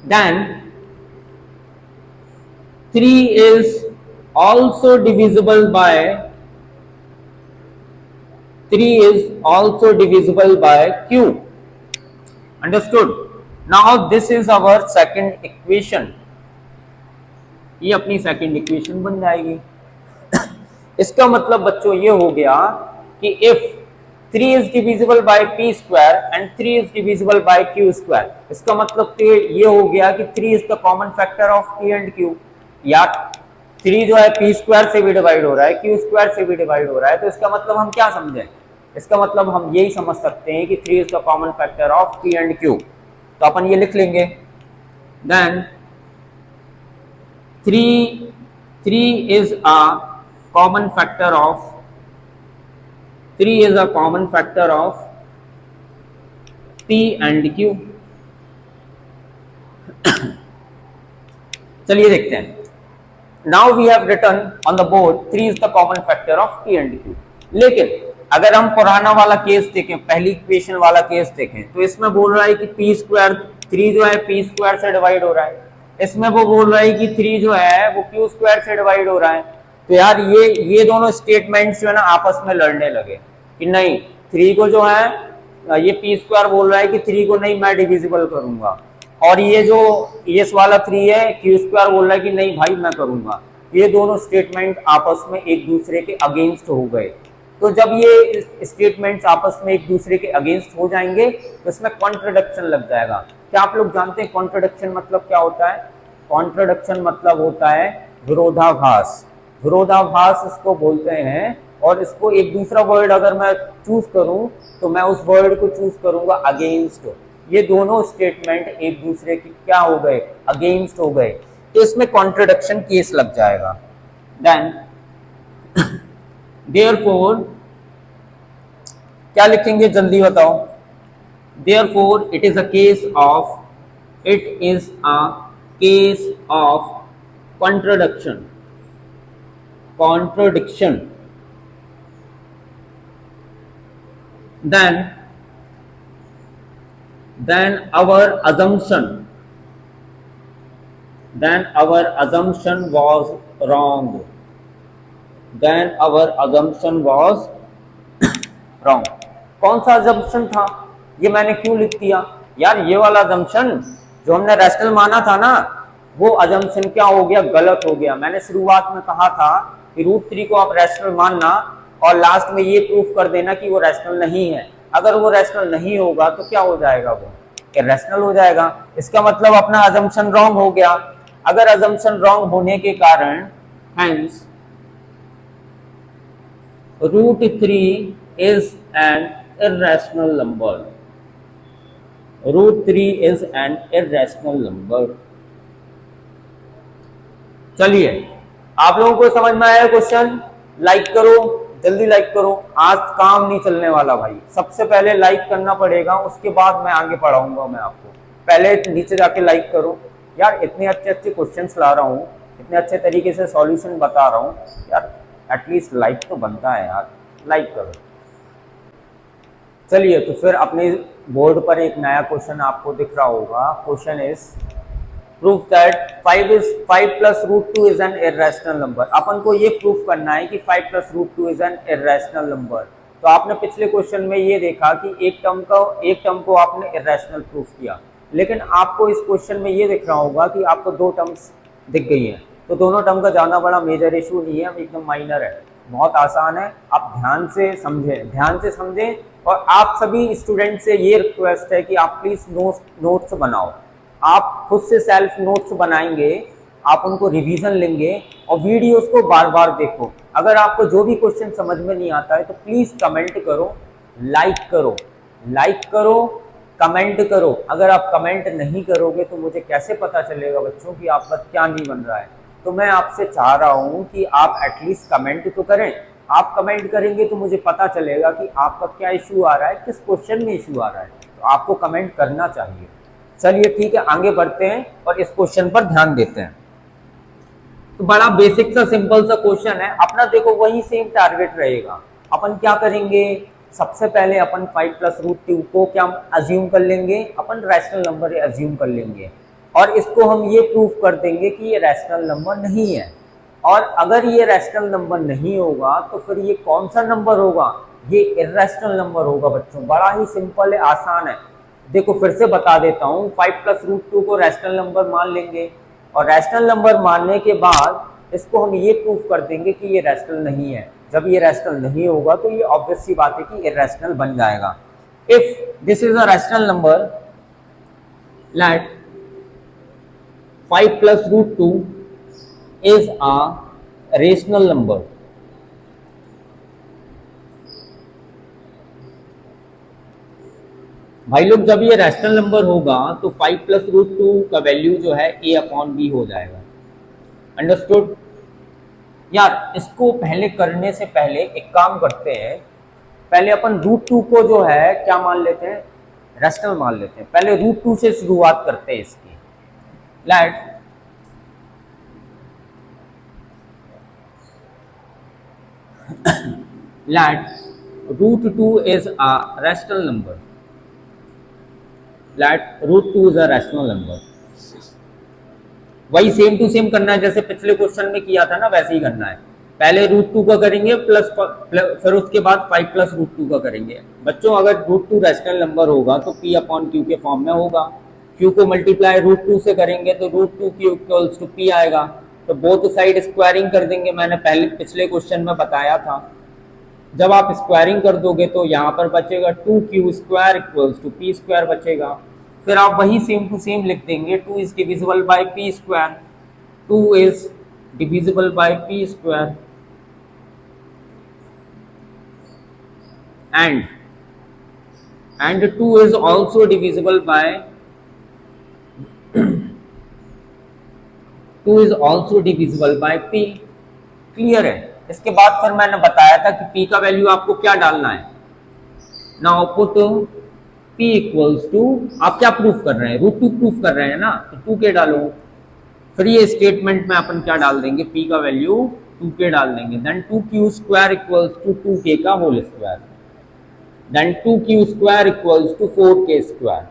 [SPEAKER 1] then 3 is also divisible by 3 is also divisible by q. Understood? Now this is our second equation. ये अपनी सेकंड इक्वेशन बन जाएगी। इसका मतलब बच्चों ये हो गया कि if 3 is divisible by p square and 3 is divisible by q square, इसका मतलब तो ये हो गया कि 3 is the common factor of p and q, या 3 जो है p स्क्वायर से भी डिवाइड हो रहा है, q स्क्वायर से भी डिवाइड हो रहा है, तो इसका मतलब हम क्या समझें? इसका मतलब हम यही समझ सकते हैं कि 3 is the common factor of p and q। तो अपन ये लिख लेंगे, then 3 is a common factor of 3 is a common factor of p and q। चलिए देखते हैं। Now we have written on the board 3 is the common factor of p and q। लेकिन अगर हम पुराना वाला केस देखें, पहली इक्वेशन वाला केस देखें, तो इसमें बोल रहा है कि p स्क्वायर 3 जो है p स्क्वायर से डिवाइड हो रहा है, इसमें वो बोल रहा है कि 3 जो है वो q स्क्वायर से डिवाइड हो रहा है। तो यार ये दोनों स्टेटमेंट्स जो है ना आपस में लड़ने लगे कि नहीं 3 को जो है ये p स्क्वायर बोल रहा है कि 3 को नहीं मैं डिविजिबल करूंगा, और ये जो इस वाला 3 है q स्क्वायर बोल रहा है कि नहीं भाई मैं करूंगा। ये दोनों स्टेटमेंट आपस में एक दूसरे के अगेंस्ट हो गए। तो जब ये स्टेटमेंट्स आपस में एक दूसरे के अगेंस्ट हो जाएंगे तो इसमें कॉन्ट्रडिक्शन लग जाएगा। क्या आप लोग जानते हैं कॉन्ट्रडिक्शन मतलब क्या होता है? कॉन्ट्रडिक्शन मतलब होता है विरोधाभास। विरोधाभास इसको बोलते हैं, और इसको एक दूसरा वर्ड अगर मैं चूज करूं तो मैं उस वर्ड को चूज करूंगा अगेंस्ट। ये दोनों स्टेटमेंट एक दूसरे के क्या हो गए? अगेंस्ट हो गए, तो इसमें कॉन्ट्रडिक्शन केस लग जाएगा। देन देयरफॉर क्या लिखेंगे जल्दी बताओ? Therefore it is a case of contradiction. then our assumption was wrong। wrong। कौन सा assumption था? ये मैंने क्यों लिख दिया यार? ये वाला assumption जो हमने रैशनल माना था ना, वो assumption क्या हो गया? गलत हो गया। मैंने शुरुआत में कहा था कि √3 को आप रैशनल मानना और लास्ट में ये प्रूफ कर देना कि वो रैशनल नहीं है। अगर वो रैशनल नहीं होगा तो क्या हो जाएगा? वो इरैशनल हो जाएगा। इसका मतलब अपना अजम्पशन रॉन्ग हो गया। अगर अजम्पशन रॉन्ग होने के कारण hence √3 is an irrational number। √3 is an irrational number। चलिए आप लोगों को समझ में आया क्वेश्चन? लाइक करो, जल्दी लाइक करो, आज काम नहीं चलने वाला भाई। सबसे पहले लाइक करना पड़ेगा, उसके बाद मैं आगे पढ़ाऊंगा मैं आपको। पहले नीचे जाके लाइक करो यार। इतने अच्छे अच्छे क्वेश्चंस ला रहा हूँ, इतने अच्छे तरीके से सॉल्यूशन बता रहा हूँ यार, एटलीस्ट लाइक तो बनता है यार। लाइक करो। चलिए तो फिर अपने बोर्ड पर एक नया क्वेश्चन आपको दिख रहा होगा। Question is proof that 5 plus √2 is an irrational number। अपन को ये प्रूफ करना है कि 5 plus √2 is an irrational number। तो आपने पिछले क्वेश्चन में ये देखा कि एक टर्म को आपने इरैशनल प्रूफ किया, लेकिन आपको इस क्वेश्चन में ये दिख रहा होगा कि आपको 2 टर्म्स दिख गई हैं। तो दोनों टर्म का ज़्यादा बड़ा मेजर इशू नहीं है, एकदम माइनर है, बहुत आसान है। आप ध्यान से समझें। और आप सभी स्टूडेंट से ये रिक्वेस्ट है कि आप प्लीज़ नोट्स बनाओ। आप खुद से सेल्फ नोट्स बनाएंगे, आप उनको रिवीजन लेंगे और वीडियोस को बार बार देखो। अगर आपको जो भी क्वेश्चन समझ में नहीं आता है तो प्लीज़ कमेंट करो, लाइक करो, कमेंट करो। अगर आप कमेंट नहीं करोगे तो मुझे कैसे पता चलेगा बच्चों कि आपका क्या नहीं बन रहा है? तो मैं आपसे चाह रहा हूँ कि आप एटलीस्ट कमेंट तो करें। आप कमेंट करेंगे तो मुझे पता चलेगा कि आपका क्या इशू आ रहा है, किस क्वेश्चन में इशू आ रहा है। तो आपको कमेंट करना चाहिए। चलिए ठीक है, आगे बढ़ते हैं और इस क्वेश्चन पर ध्यान देते हैं। तो बड़ा बेसिक सा सिंपल सा क्वेश्चन है अपना। देखो वही सेम टारगेट रहेगा। अपन क्या करेंगे? सबसे पहले अपन 5 प्लस रूट 2 को क्या अज्यूम कर लेंगे, अपन रैशनल नंबर अज्यूम कर लेंगे और इसको हम ये प्रूफ कर देंगे कि ये रैशनल नंबर नहीं है। और अगर ये रैशनल नंबर नहीं होगा तो फिर ये कौन सा नंबर होगा, ये इर्रेशनल नंबर होगा। बच्चों बड़ा ही सिंपल है, आसान है। देखो फिर से बता देता हूँ, 5 प्लस रूट 2 को रैशनल नंबर मान लेंगे और रैशनल नंबर मानने के बाद इसको हम ये प्रूफ कर देंगे कि ये रैशनल नहीं है। जब ये रैशनल नहीं होगा तो ये ऑब्वियस सी बात है कि इर्रेशनल बन जाएगा। If this is a rational number, let 5 plus root 2 is a rational number, भाई लोग जब ये रैशनल नंबर होगा तो 5 प्लस रूट 2 का वैल्यू जो है a अपॉन बी हो जाएगा। अंडरस्टूड यार। इसको पहले करने से पहले एक काम करते हैं, पहले अपन रूट 2 को जो है क्या मान लेते हैं, रैशनल मान लेते हैं। पहले रूट 2 से शुरुआत करते हैं इसकी। Let root 2 is a rational number. Let root 2 is a rational number. वही सेम टू सेम करना है जैसे पिछले क्वेश्चन में किया था ना, वैसे ही करना है। पहले रूट 2 का करेंगे प्लस फिर उसके बाद 5 प्लस रूट 2 का करेंगे। बच्चों अगर रूट 2 रैशनल नंबर होगा तो p अपॉन क्यू के फॉर्म में होगा। q को मल्टीप्लाई रूट 2 से करेंगे तो root 2 q equals to p आएगा। तो बोथ साइड स्क्वायरिंग कर देंगे, मैंने पहले पिछले क्वेश्चन में बताया था। जब आप स्क्वायरिंग कर दोगे तो यहाँ पर बचेगा 2q square equals to p square बचेगा। फिर आप वही सेम टू सेम लिख देंगे, 2 is divisible by p square, 2 is divisible by p square and 2 is also divisible by 2 is also divisible by p। Clear है। इसके बाद फिर मैंने बताया था कि p का वैल्यू आपको क्या डालना है। Now put p equals to, आप क्या प्रूफ कर रहे हैं, रूट 2 प्रूफ कर रहे हैं ना, तो 2k डालो। फिर ये स्टेटमेंट में अपन क्या डाल देंगे, p का वैल्यू 2k डाल देंगे। Then 2q square equals to 2k का whole square, then 2q square equals to 4k square.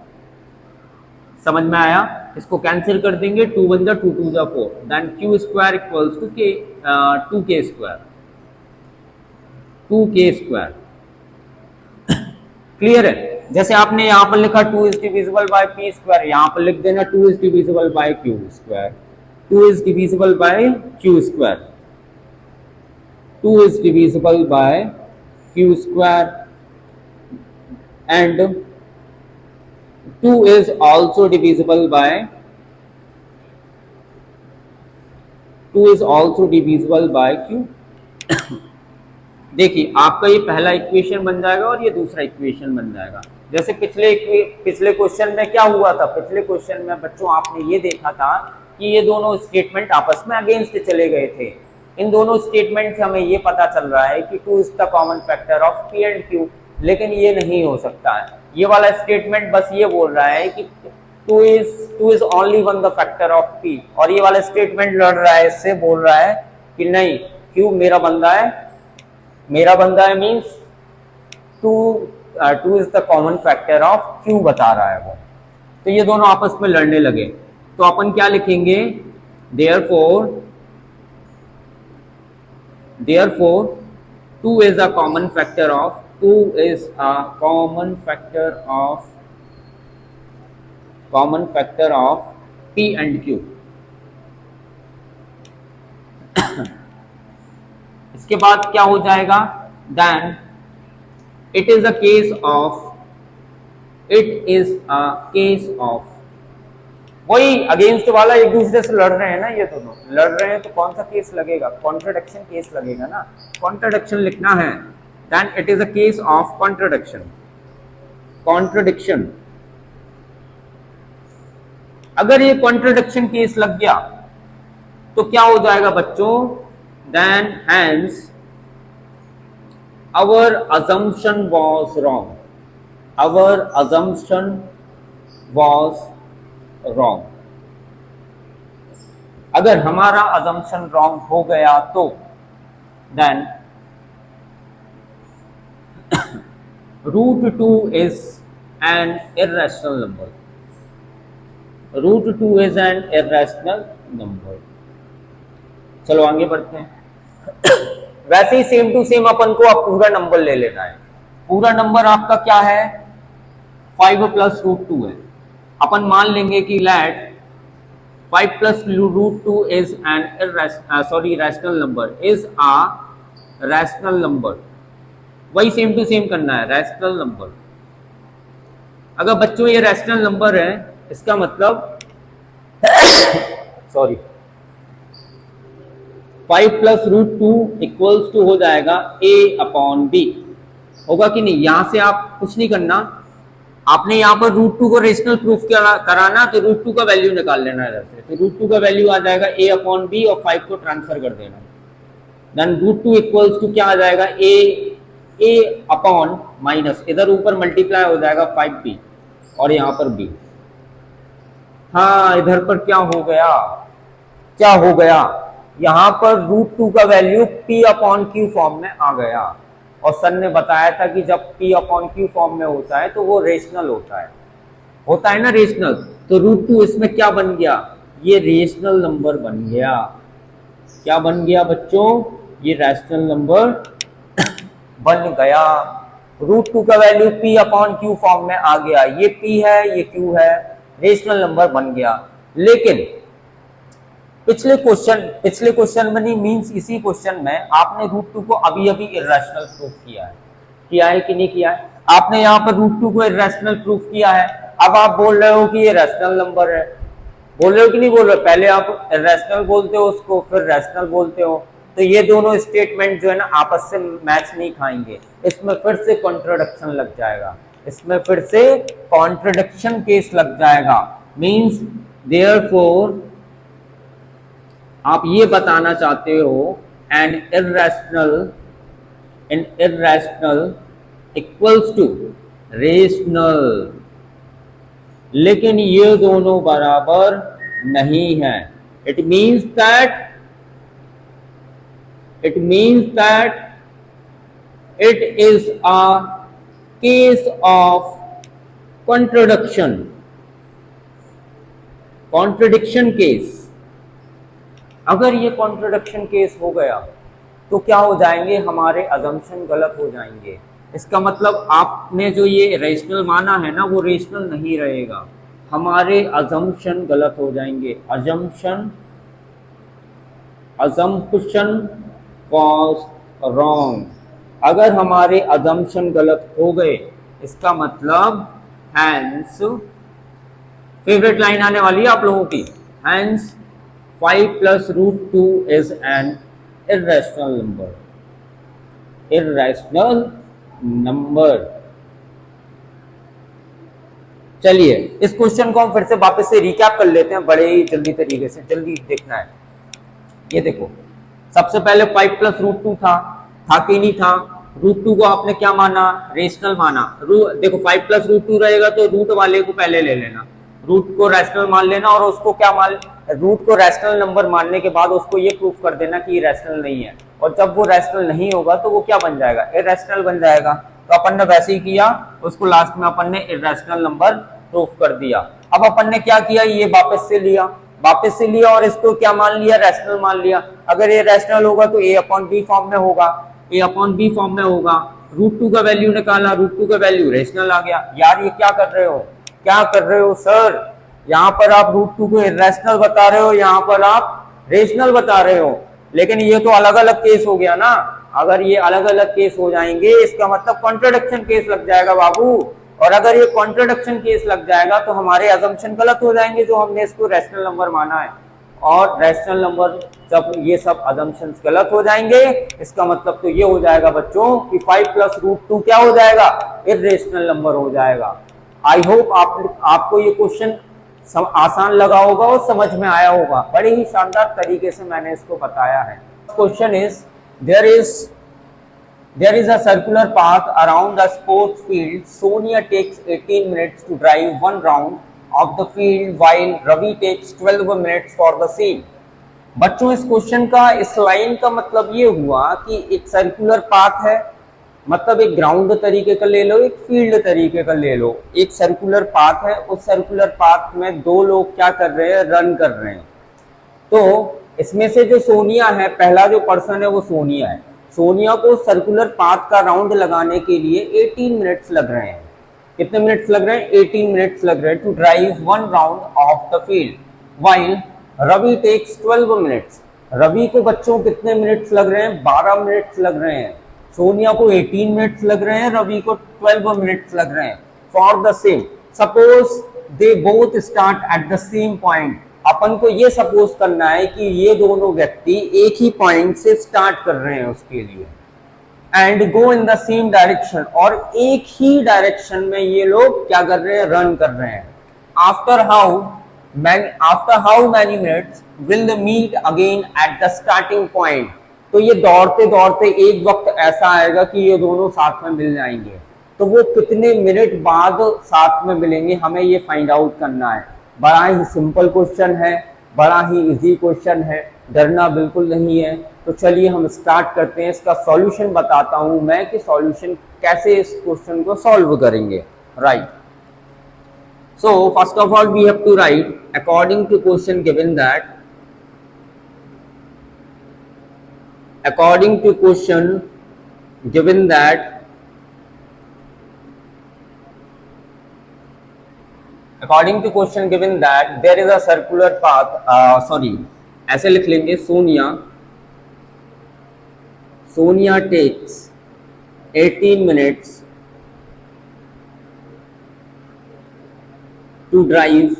[SPEAKER 1] समझ में आया? इसको कैंसिल कर देंगे, 2 1 2 2 4, then q square equals to 2k square, 2k square. Clear है? जैसे आपने यहाँ पर लिखा 2 is divisible by p square, यहाँ पर लिख देना 2 is divisible by q square, 2 is divisible by q square, 2 is divisible by q square and 2 is also divisible by 2 is also divisible by q। देखिए आपका ये पहला इक्वेशन बन जाएगा और ये दूसरा इक्वेशन बन जाएगा। जैसे पिछले क्वेश्चन में क्या हुआ था, पिछले क्वेश्चन में बच्चों आपने ये देखा था कि ये दोनों स्टेटमेंट आपस में अगेंस्ट चले गए थे। इन दोनों स्टेटमेंट से हमें ये पता चल रहा है कि 2 is the common factor of p and q, लेकिन ये नहीं हो सकता है। ये वाला स्टेटमेंट बस ये बोल रहा है कि 2 is only one the factor of p, और ये वाला स्टेटमेंट लड़ रहा है, इससे बोल रहा है कि नहीं q मेरा बंदा है means 2 is the common factor of q बता रहा है वो। तो ये दोनों आपस में लड़ने लगे, तो अपन क्या लिखेंगे, therefore 2 is a common factor of 2 is a common factor of p and q। इसके बाद क्या हो जाएगा, then it is a case of वही अगेंस्ट वाला एक दूसरे से लड़ रहे हैं ना, ये दोनों लड़ रहे हैं तो कौन सा केस लगेगा, कॉन्ट्रडिक्शन केस लगेगा ना, कॉन्ट्रडिक्शन लिखना है। then it is a case of contradiction। अगर ये कॉन्ट्रडिक्शन केस लग गया तो क्या हो जाएगा बच्चों, then hence our assumption was wrong, अगर हमारा assumption wrong हो गया तो then root two is an irrational number, root two is an irrational number. चलो आगे बढ़ते हैं। वैसे ही सेम टू सेम अपन को अब पूरा नंबर ले लेना है। पूरा नंबर आपका क्या है, 5 प्लस रूट टू है। अपन मान लेंगे कि let 5 plus root two is an rational number, is a rational number. वही सेम टू सेम करना है, रैशनल नंबर। अगर बच्चों ये रैशनल नंबर है, इसका मतलब sorry 5 plus root two equals to हो जाएगा a अपॉन बी, होगा कि नहीं। यहां से आप कुछ नहीं करना, आपने यहाँ पर रूट टू को रेशनल प्रूफ कराना, तो रूट टू का वैल्यू निकाल लेना है इधर से। तो रूट टू का वैल्यू आ जाएगा a अपॉन बी और 5 को ट्रांसफर कर देना। Then root two equals to क्या आ जाएगा, a अपॉन माइनस, इधर ऊपर मल्टीप्लाई हो जाएगा 5b और यहाँ पर b। हाँ इधर पर क्या हो गया, क्या हो गया, यहाँ पर रूट टू का value p upon Q form में आ गया। और सर ने बताया था कि जब p अपॉन क्यू फॉर्म में होता है तो वो रेशनल होता है ना, रेशनल। तो रूट टू इसमें क्या बन गया, ये रेशनल नंबर बन गया। क्या बन गया बच्चों, ये रैशनल नंबर बन गया। रूट टू का value p upon Q form में आ गया, ये p है ये q है, रेशनल नंबर बन गया। लेकिन पिछले क्वेश्चन में नहीं, मींस इसी क्वेश्चन में आपने रूट टू को अभी अभी इर्रेशनल प्रूफ किया है कि नहीं किया है। आपने यहाँ पर रूट टू को इर्रेशनल प्रूफ किया है। अब आप बोल रहे हो कि ये रैशनल नंबर है, बोल रहे हो कि नहीं बोल रहे हो। पहले आप इर्रेशनल बोलते हो उसको, फिर रैशनल बोलते हो, तो ये दोनों स्टेटमेंट जो है ना आपस से मैच नहीं खाएंगे। इसमें फिर से कॉन्ट्रोडक्शन लग जाएगा, इसमें फिर से कॉन्ट्रोडक्शन केस लग जाएगा। मींस देयरफॉर आप ये बताना चाहते हो an irrational equals to rational, लेकिन ये दोनों बराबर नहीं है। It means that it is a case of contradiction case। अगर ये कॉन्ट्रोडक्शन केस हो गया तो क्या हो जाएंगे, हमारे अजम्पशन गलत हो जाएंगे। इसका मतलब आपने जो ये रेशनल माना है ना, वो रेशनल नहीं रहेगा, हमारे अजम्पशन गलत हो जाएंगे। Assumption was wrong. अगर हमारे अजम्पशन गलत हो गए, इसका मतलब हैंस, फेवरेट लाइन आने वाली है आप लोगों की, hence 5 plus root two is an irrational number. चलिए इस क्वेश्चन को हम फिर से वापस से रिकैप कर लेते हैं बड़े ही जल्दी तरीके से, जल्दी देखना है। ये देखो, सबसे पहले 5 प्लस रूट टू था कि नहीं था। रूट टू को आपने क्या माना, रेशनल माना। देखो 5 प्लस रूट टू रहेगा तो रूट वाले को पहले ले लेना, रूट को रैशनल मान लेना, और उसको क्या मान, रूट को रैशनल नंबर मानने के बाद उसको ये प्रूफ कर देना कि ये रैशनल नहीं है। और जब वो रैशनल नहीं होगा तो वो क्या बन जाएगा, इरैशनल बन जाएगा। तो अपन ने वैसे ही किया, उसको लास्ट में अपन ने इरैशनल नंबर प्रूफ कर दिया। अब अपन ने क्या किया, ये वापस से लिया और इसको क्या मान लिया, रैशनल मान लिया। अगर ये रैशनल होगा तो a अपॉन बी फॉर्म में होगा, रूट टू का वैल्यू निकाला, रूट टू का वैल्यू रेशनल आ गया। यार ये क्या कर रहे हो सर, यहाँ पर आप रूट टू को इरैशनल बता रहे हो, यहाँ पर आप रेशनल बता रहे हो, लेकिन ये तो अलग अलग केस हो गया ना। अगर ये अलग अलग केस हो जाएंगे, इसका मतलब कॉन्ट्रडिक्शन केस लग जाएगा बाबू। और अगर ये कॉन्ट्रडिक्शन केस लग जाएगा तो हमारे अजम्पशन गलत हो जाएंगे, जो हमने इसको रैशनल नंबर माना है। और रैशनल नंबर जब ये सब अजम्पशन गलत हो जाएंगे, इसका मतलब तो ये हो जाएगा बच्चों कि 5 प्लस रूट टू क्या हो जाएगा, इररेशनल नंबर हो जाएगा। आई होप आपको ये क्वेश्चन आसान लगा होगा और समझ में आया होगा। बड़े ही शानदार तरीके से मैंने इसको बताया है। Question is, there is a circular path around a sports field. Sonia takes 18 minutes to drive one round of the field while Ravi takes 12 minutes for the same। बच्चों इस क्वेश्चन का, इस लाइन का मतलब ये हुआ कि एक सर्कुलर पाथ है, मतलब एक ग्राउंड तरीके का ले लो, एक फील्ड तरीके का ले लो। एक सर्कुलर पाथ है, उस सर्कुलर पाथ में दो लोग क्या कर रहे हैं, रन कर रहे हैं। तो इसमें से जो सोनिया है, पहला जो पर्सन है वो सोनिया है। सोनिया को सर्कुलर पाथ का राउंड लगाने के लिए 18 मिनट्स लग रहे हैं। कितने मिनट्स लग रहे हैं? 18 मिनट्स लग रहे हैं to drive one round of the field, while Ravi takes 12 minutes. Ravi को बच्चों कितने मिनट्स लग रहे हैं? 12 मिनट्स लग रहे हैं। सोनिया को 18 मिनट्स लग रहे हैं, रवि को 12 मिनट्स लग रहे हैं। For the same, suppose they both start at the same point. अपन को ये सपोज करना है कि ये दोनों व्यक्ति एक ही पॉइंट से स्टार्ट कर रहे हैं उसके लिए, and go in the same direction, और एक ही डायरेक्शन में ये लोग क्या कर रहे हैं, रन कर रहे हैं। After how many minutes will the meet again at the starting point. तो ये दौड़ते दौड़ते एक वक्त ऐसा आएगा कि ये दोनों साथ में मिल जाएंगे। तो वो कितने मिनट बाद साथ में मिलेंगे, हमें ये फाइंड आउट करना है। बड़ा ही सिंपल क्वेश्चन है, बड़ा ही इजी क्वेश्चन है, डरना बिल्कुल नहीं है। तो चलिए हम स्टार्ट करते हैं। इसका सॉल्यूशन बताता हूं मैं कि सॉल्यूशन कैसे इस क्वेश्चन को सॉल्व करेंगे। Right, so first of all we have to write according to question given that, according to question given that there is a circular path, ऐसे लिख लेंगे, Sonia takes 18 minutes to drive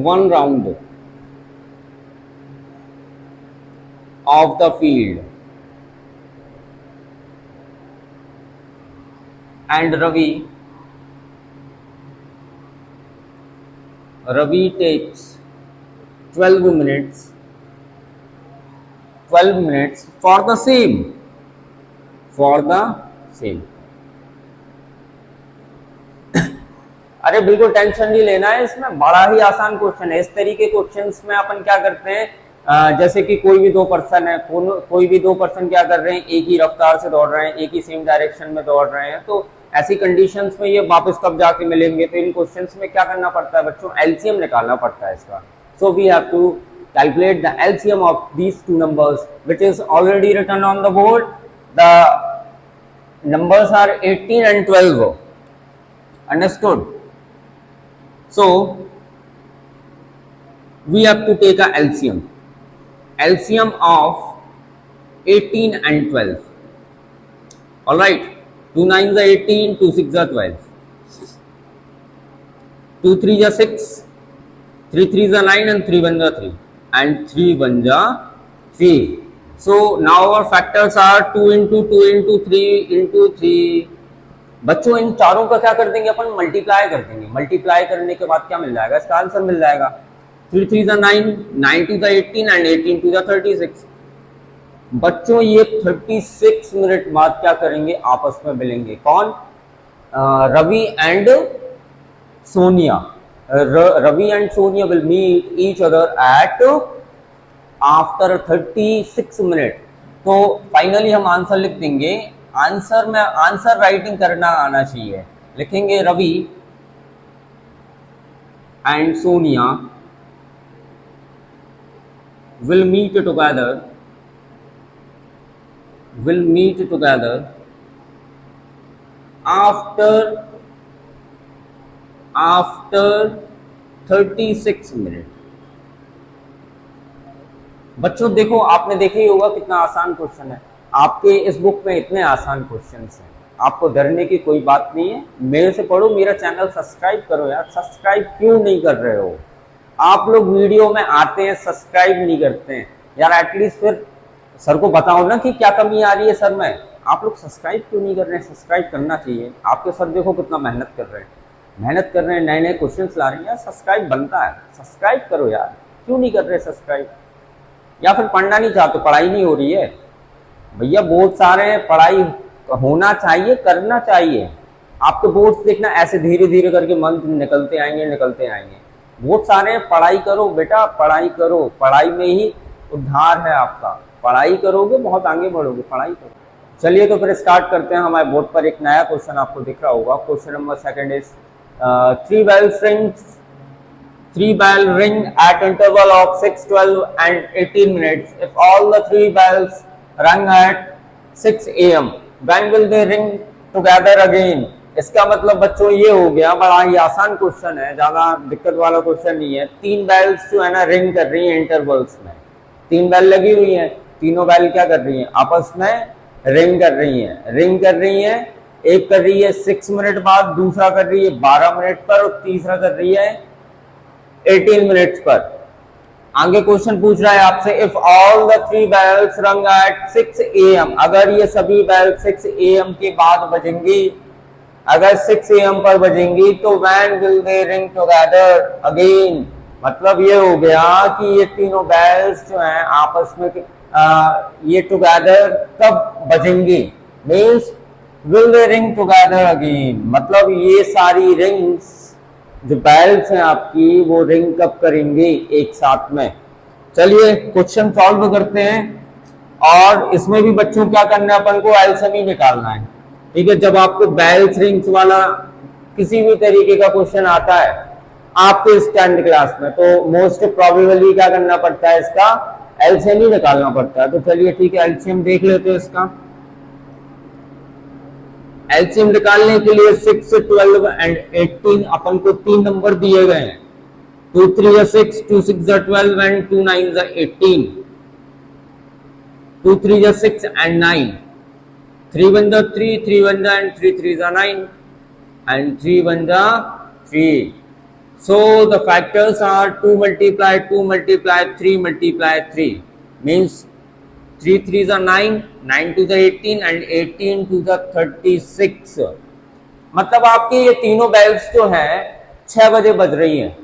[SPEAKER 1] one round of the field, and Ravi takes 12 minutes for the same अरे बिल्कुल tension नहीं लेना है, इसमें बड़ा ही आसान क्वेश्चन है। इस तरीके क्वेश्चंस में अपन क्या करते हैं, जैसे कि कोई भी दो पर्सन है, कोई भी दो पर्सन क्या कर रहे हैं, एक ही रफ्तार से दौड़ रहे हैं, एक ही सेम डायरेक्शन में दौड़ रहे हैं। तो ऐसी कंडीशंस में ये वापस कब जाके मिलेंगे? तो इन क्वेश्चंस में क्या करना पड़ता है बच्चों, एलसीएम निकालना पड़ता है इसका। So we have to calculate the LCM of these two numbers which is already written on the board. The numbers are 18 and 12. Understood? So we have to take a LCM of 18 and 12. All right, 2 9s are 18, 2 6s are 12, 2 3s are 6, 3 3s are 9, and 3 1s are 3, and 3 1s are 3. So now our factors are 2 into 2 into 3 into 3. बच्चों इन चारों का क्या कर देंगे अपन, multiply कर देंगे। Multiply करने के बाद क्या मिल जाएगा, इसका आंसर मिल जाएगा। 3 3s are 9, 9 2s are 18, and 18 2s are 36। बच्चों ये 36 मिनट बाद क्या करेंगे, आपस में मिलेंगे। कौन? Ravi and Sonia. Ravi and Sonia will meet each other at after 36 minute. तो फाइनली हम आंसर लिख देंगे। आंसर में आंसर राइटिंग करना आना चाहिए। लिखेंगे Ravi and Sonia will meet together after 36 minute. बच्चों देखो, आपने देखा ही होगा कितना आसान क्वेश्चन है। आपके इस बुक में इतने आसान क्वेश्चंस हैं, आपको डरने की कोई बात नहीं है। मेरे से पढ़ो, मेरा चैनल सब्सक्राइब करो यार। सब्सक्राइब क्यों नहीं कर रहे हो? आप लोग वीडियो में आते हैं, सब्सक्राइब नहीं करते हैं यार। एटलीस्ट फिर सर को बताओ ना कि क्या कमी आ रही है सर में। आप लोग सब्सक्राइब क्यों नहीं कर रहे हैं? सब्सक्राइब करना चाहिए। आपके सर देखो कितना मेहनत कर रहे हैं, नए नए क्वेश्चंस ला रहे हैं। सब्सक्राइब बनता है, सब्सक्राइब करो यार। क्यों नहीं कर रहे सब्सक्राइब? या फिर पढ़ना नहीं चाहते, पढ़ाई नहीं हो रही है? भैया बोर्ड सारे हैं, पढ़ाई होना चाहिए, करना चाहिए। आपके बोर्ड्स देखना ऐसे धीरे धीरे करके मंथ निकलते आएंगे। बहुत सारे पढ़ाई करो बेटा, पढ़ाई करो। पढ़ाई में ही उद्धार है आपका। पढ़ाई करोगे बहुत आगे बढ़ोगे, पढ़ाई करो। चलिए तो फिर स्टार्ट करते हैं। हमारे बोर्ड पर एक नया क्वेश्चन आपको दिख रहा होगा। Question number second is three bell ring at interval of 6, 12 and 18 minutes. If all the three bells rang at 6 a.m. when will they ring together again? इसका मतलब बच्चों ये हो गया, बड़ा ही आसान क्वेश्चन है, ज्यादा दिक्कत वाला क्वेश्चन नहीं है। तीन बेल्स जो है ना रिंग कर रही है इंटरवल्स में, तीन बेल लगी हुई है, तीनों बेल क्या कर रही है आपस में रिंग कर रही है। एक कर रही है 6 मिनट बाद, दूसरा कर रही है 12 मिनट पर और तीसरा कर रही है 18 मिनट्स पर। आगे क्वेश्चन पूछ रहा है आपसे, if all the three bells rang at 6 AM, अगर ये सभी बेल 6 AM के बाद बजेंगी, अगर 6 AM पर बजेंगी तो when will they ring together again. मतलब ये हो गया कि ये तीनों बेल्स जो हैं आपस में ये टुगेदर कब बजेंगी, means will they ring together again. मतलब ये सारी रिंग्स जो बेल्स हैं आपकी वो रिंग कब करेंगे एक साथ में। चलिए क्वेश्चन सॉल्व करते हैं। और इसमें भी बच्चों क्या करना है, अपन को एलसीएम ही निकालना है। ठीक है, जब आपको बेल्स रिंग्स वाला किसी भी तरीके का क्वेश्चन आता है आपके इस 10th क्लास में, तो मोस्ट प्रोबेबली क्या करना पड़ता है, इसका एलसीएम ही निकालना पड़ता है। तो चलिए ठीक है, एलसीएम देख लेते हैं इसका। एलसीएम निकालने के लिए 6, 12 एंड 18 अपन को 3 नंबर दिए गए हैं। 2 3 6, 2 6 12 and 2 9 18, 2 3 6 and 9, 3 1 3, 3 1 and 3 3 9 and 3 1 3. So the factors are 2 multiply 2 multiply 3 multiply 3 means 3 3s are 9, 9 to the 18 and 18 to the 36। मतलब आपके ये तीनों बेल्स जो हैं 6 बजे बज रही हैं।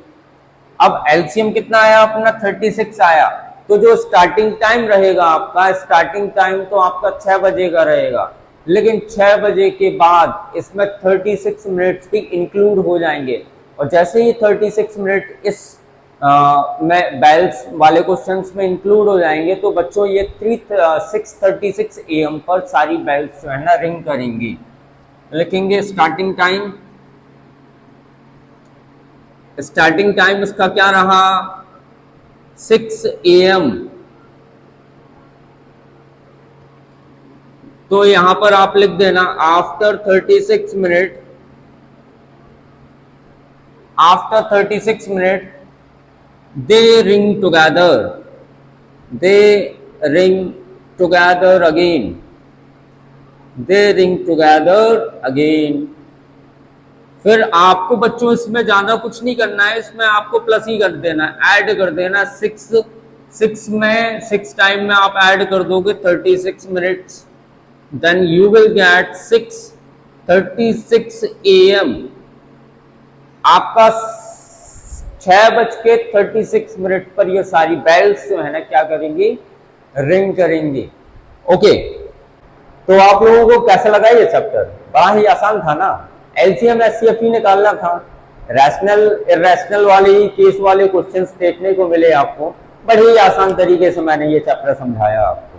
[SPEAKER 1] अब एलसीएम कितना आया अपना 36 आया, तो जो स्टार्टिंग टाइम रहेगा आपका, स्टार्टिंग टाइम तो आपका 6 बजे का रहेगा, लेकिन 6 बजे के बाद इसमें 36 मिनट्स भी इंक्लूड हो जाएंगे। और जैसे ही 36 मिनट इस में बेल्स वाले क्वेश्चंस में इंक्लूड हो जाएंगे, तो बच्चों ये 6:36 AM पर सारी बेल्स जो है ना रिंग करेंगी। लिखेंगे स्टार्टिंग टाइम इसका क्या रहा, 6 AM। तो यहां पर आप लिख देना after 36 minute they ring together again। फिर आपको बच्चों इसमें ज्यादा कुछ नहीं करना है, इसमें आपको प्लस ही कर देना, ऐड कर देना। 6 टाइम में आप ऐड कर दोगे 36 minutes, then you will get 6:36 AM। आपका 6:36 पर ये सारी बेल्स जो है ना क्या करेंगी, रिंग करेंगी। ओके, तो आप लोगों को कैसा लगा ये चैप्टर? बड़ा ही आसान था ना। एलसीएम एचसीएफ ही निकालना था, रैशनल इरैशनल वाले केस वाले क्वेश्चंस देखने को मिले आपको। बड़े ही आसान तरीके से मैंने ये चैप्टर समझाया आपको।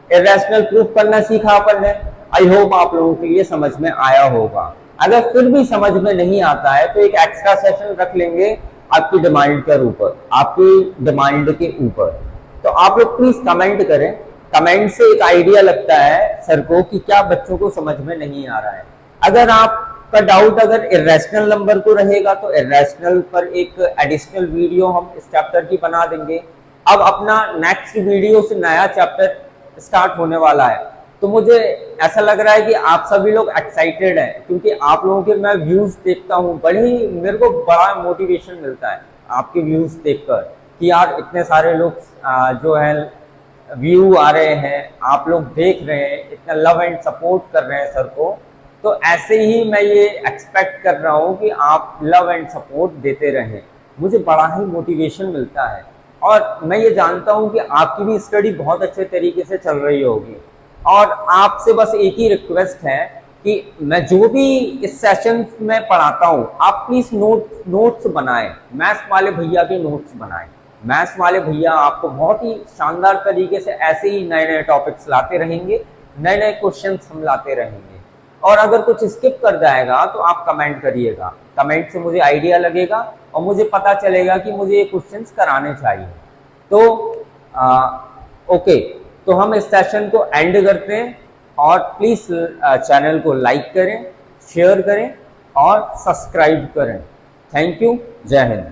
[SPEAKER 1] इरैशनल प्रूफ करना सीखा अपन ने। आई होप आप लोगों को ये समझ में आया होगा। अगर फिर भी समझ में नहीं आता है तो एक एक्स्ट्रा सेशन रख लेंगे आपकी डिमांड के ऊपर, आपकी डिमांड के ऊपर। तो आप लोग प्लीज कमेंट करें, कमेंट से एक आइडिया लगता है सर को कि क्या बच्चों को समझ में नहीं आ रहा है। अगर आपका डाउट अगर इरैशनल नंबर को रहेगा तो इरैशनल पर एक एडिशनल वीडियो हम इस चैप्टर की बना देंगे। अब अपना नेक्स्ट वीडियो से नया चैप्टर स्टार्ट होने वाला है, तो मुझे ऐसा लग रहा है कि आप सभी लोग एक्साइटेड हैं, क्योंकि आप लोगों के मैं व्यूज देखता हूँ, मेरे को बड़ा मोटिवेशन मिलता है आपके व्यूज देखकर कि यार इतने सारे लोग जो है व्यू आ रहे हैं, आप लोग देख रहे हैं, इतना लव एंड सपोर्ट कर रहे हैं सर को। तो ऐसे ही मैं ये एक्सपेक्ट कर रहा हूँ कि आप लव एंड सपोर्ट देते रहें, मुझे बड़ा ही मोटिवेशन मिलता है। और मैं ये जानता हूँ कि आपकी भी स्टडी बहुत अच्छे तरीके से चल रही होगी। और आपसे बस एक ही रिक्वेस्ट है कि मैं जो भी इस सेशन में पढ़ाता हूँ आप प्लीज नोट्स बनाएं, मैथ्स वाले भैया के नोट्स बनाएं। मैथ्स वाले भैया आपको बहुत ही शानदार तरीके से ऐसे ही नए नए टॉपिक्स लाते रहेंगे, नए नए क्वेश्चंस हम लाते रहेंगे। और अगर कुछ स्किप कर जाएगा तो आप कमेंट करिएगा, कमेंट से मुझे आइडिया लगेगा और मुझे पता चलेगा कि मुझे ये क्वेश्चंस कराने चाहिए। तो ओके, तो हम इस सेशन को एंड करते हैं और प्लीज़ चैनल को लाइक करें, शेयर करें और सब्सक्राइब करें। Thank you. जय हिंद।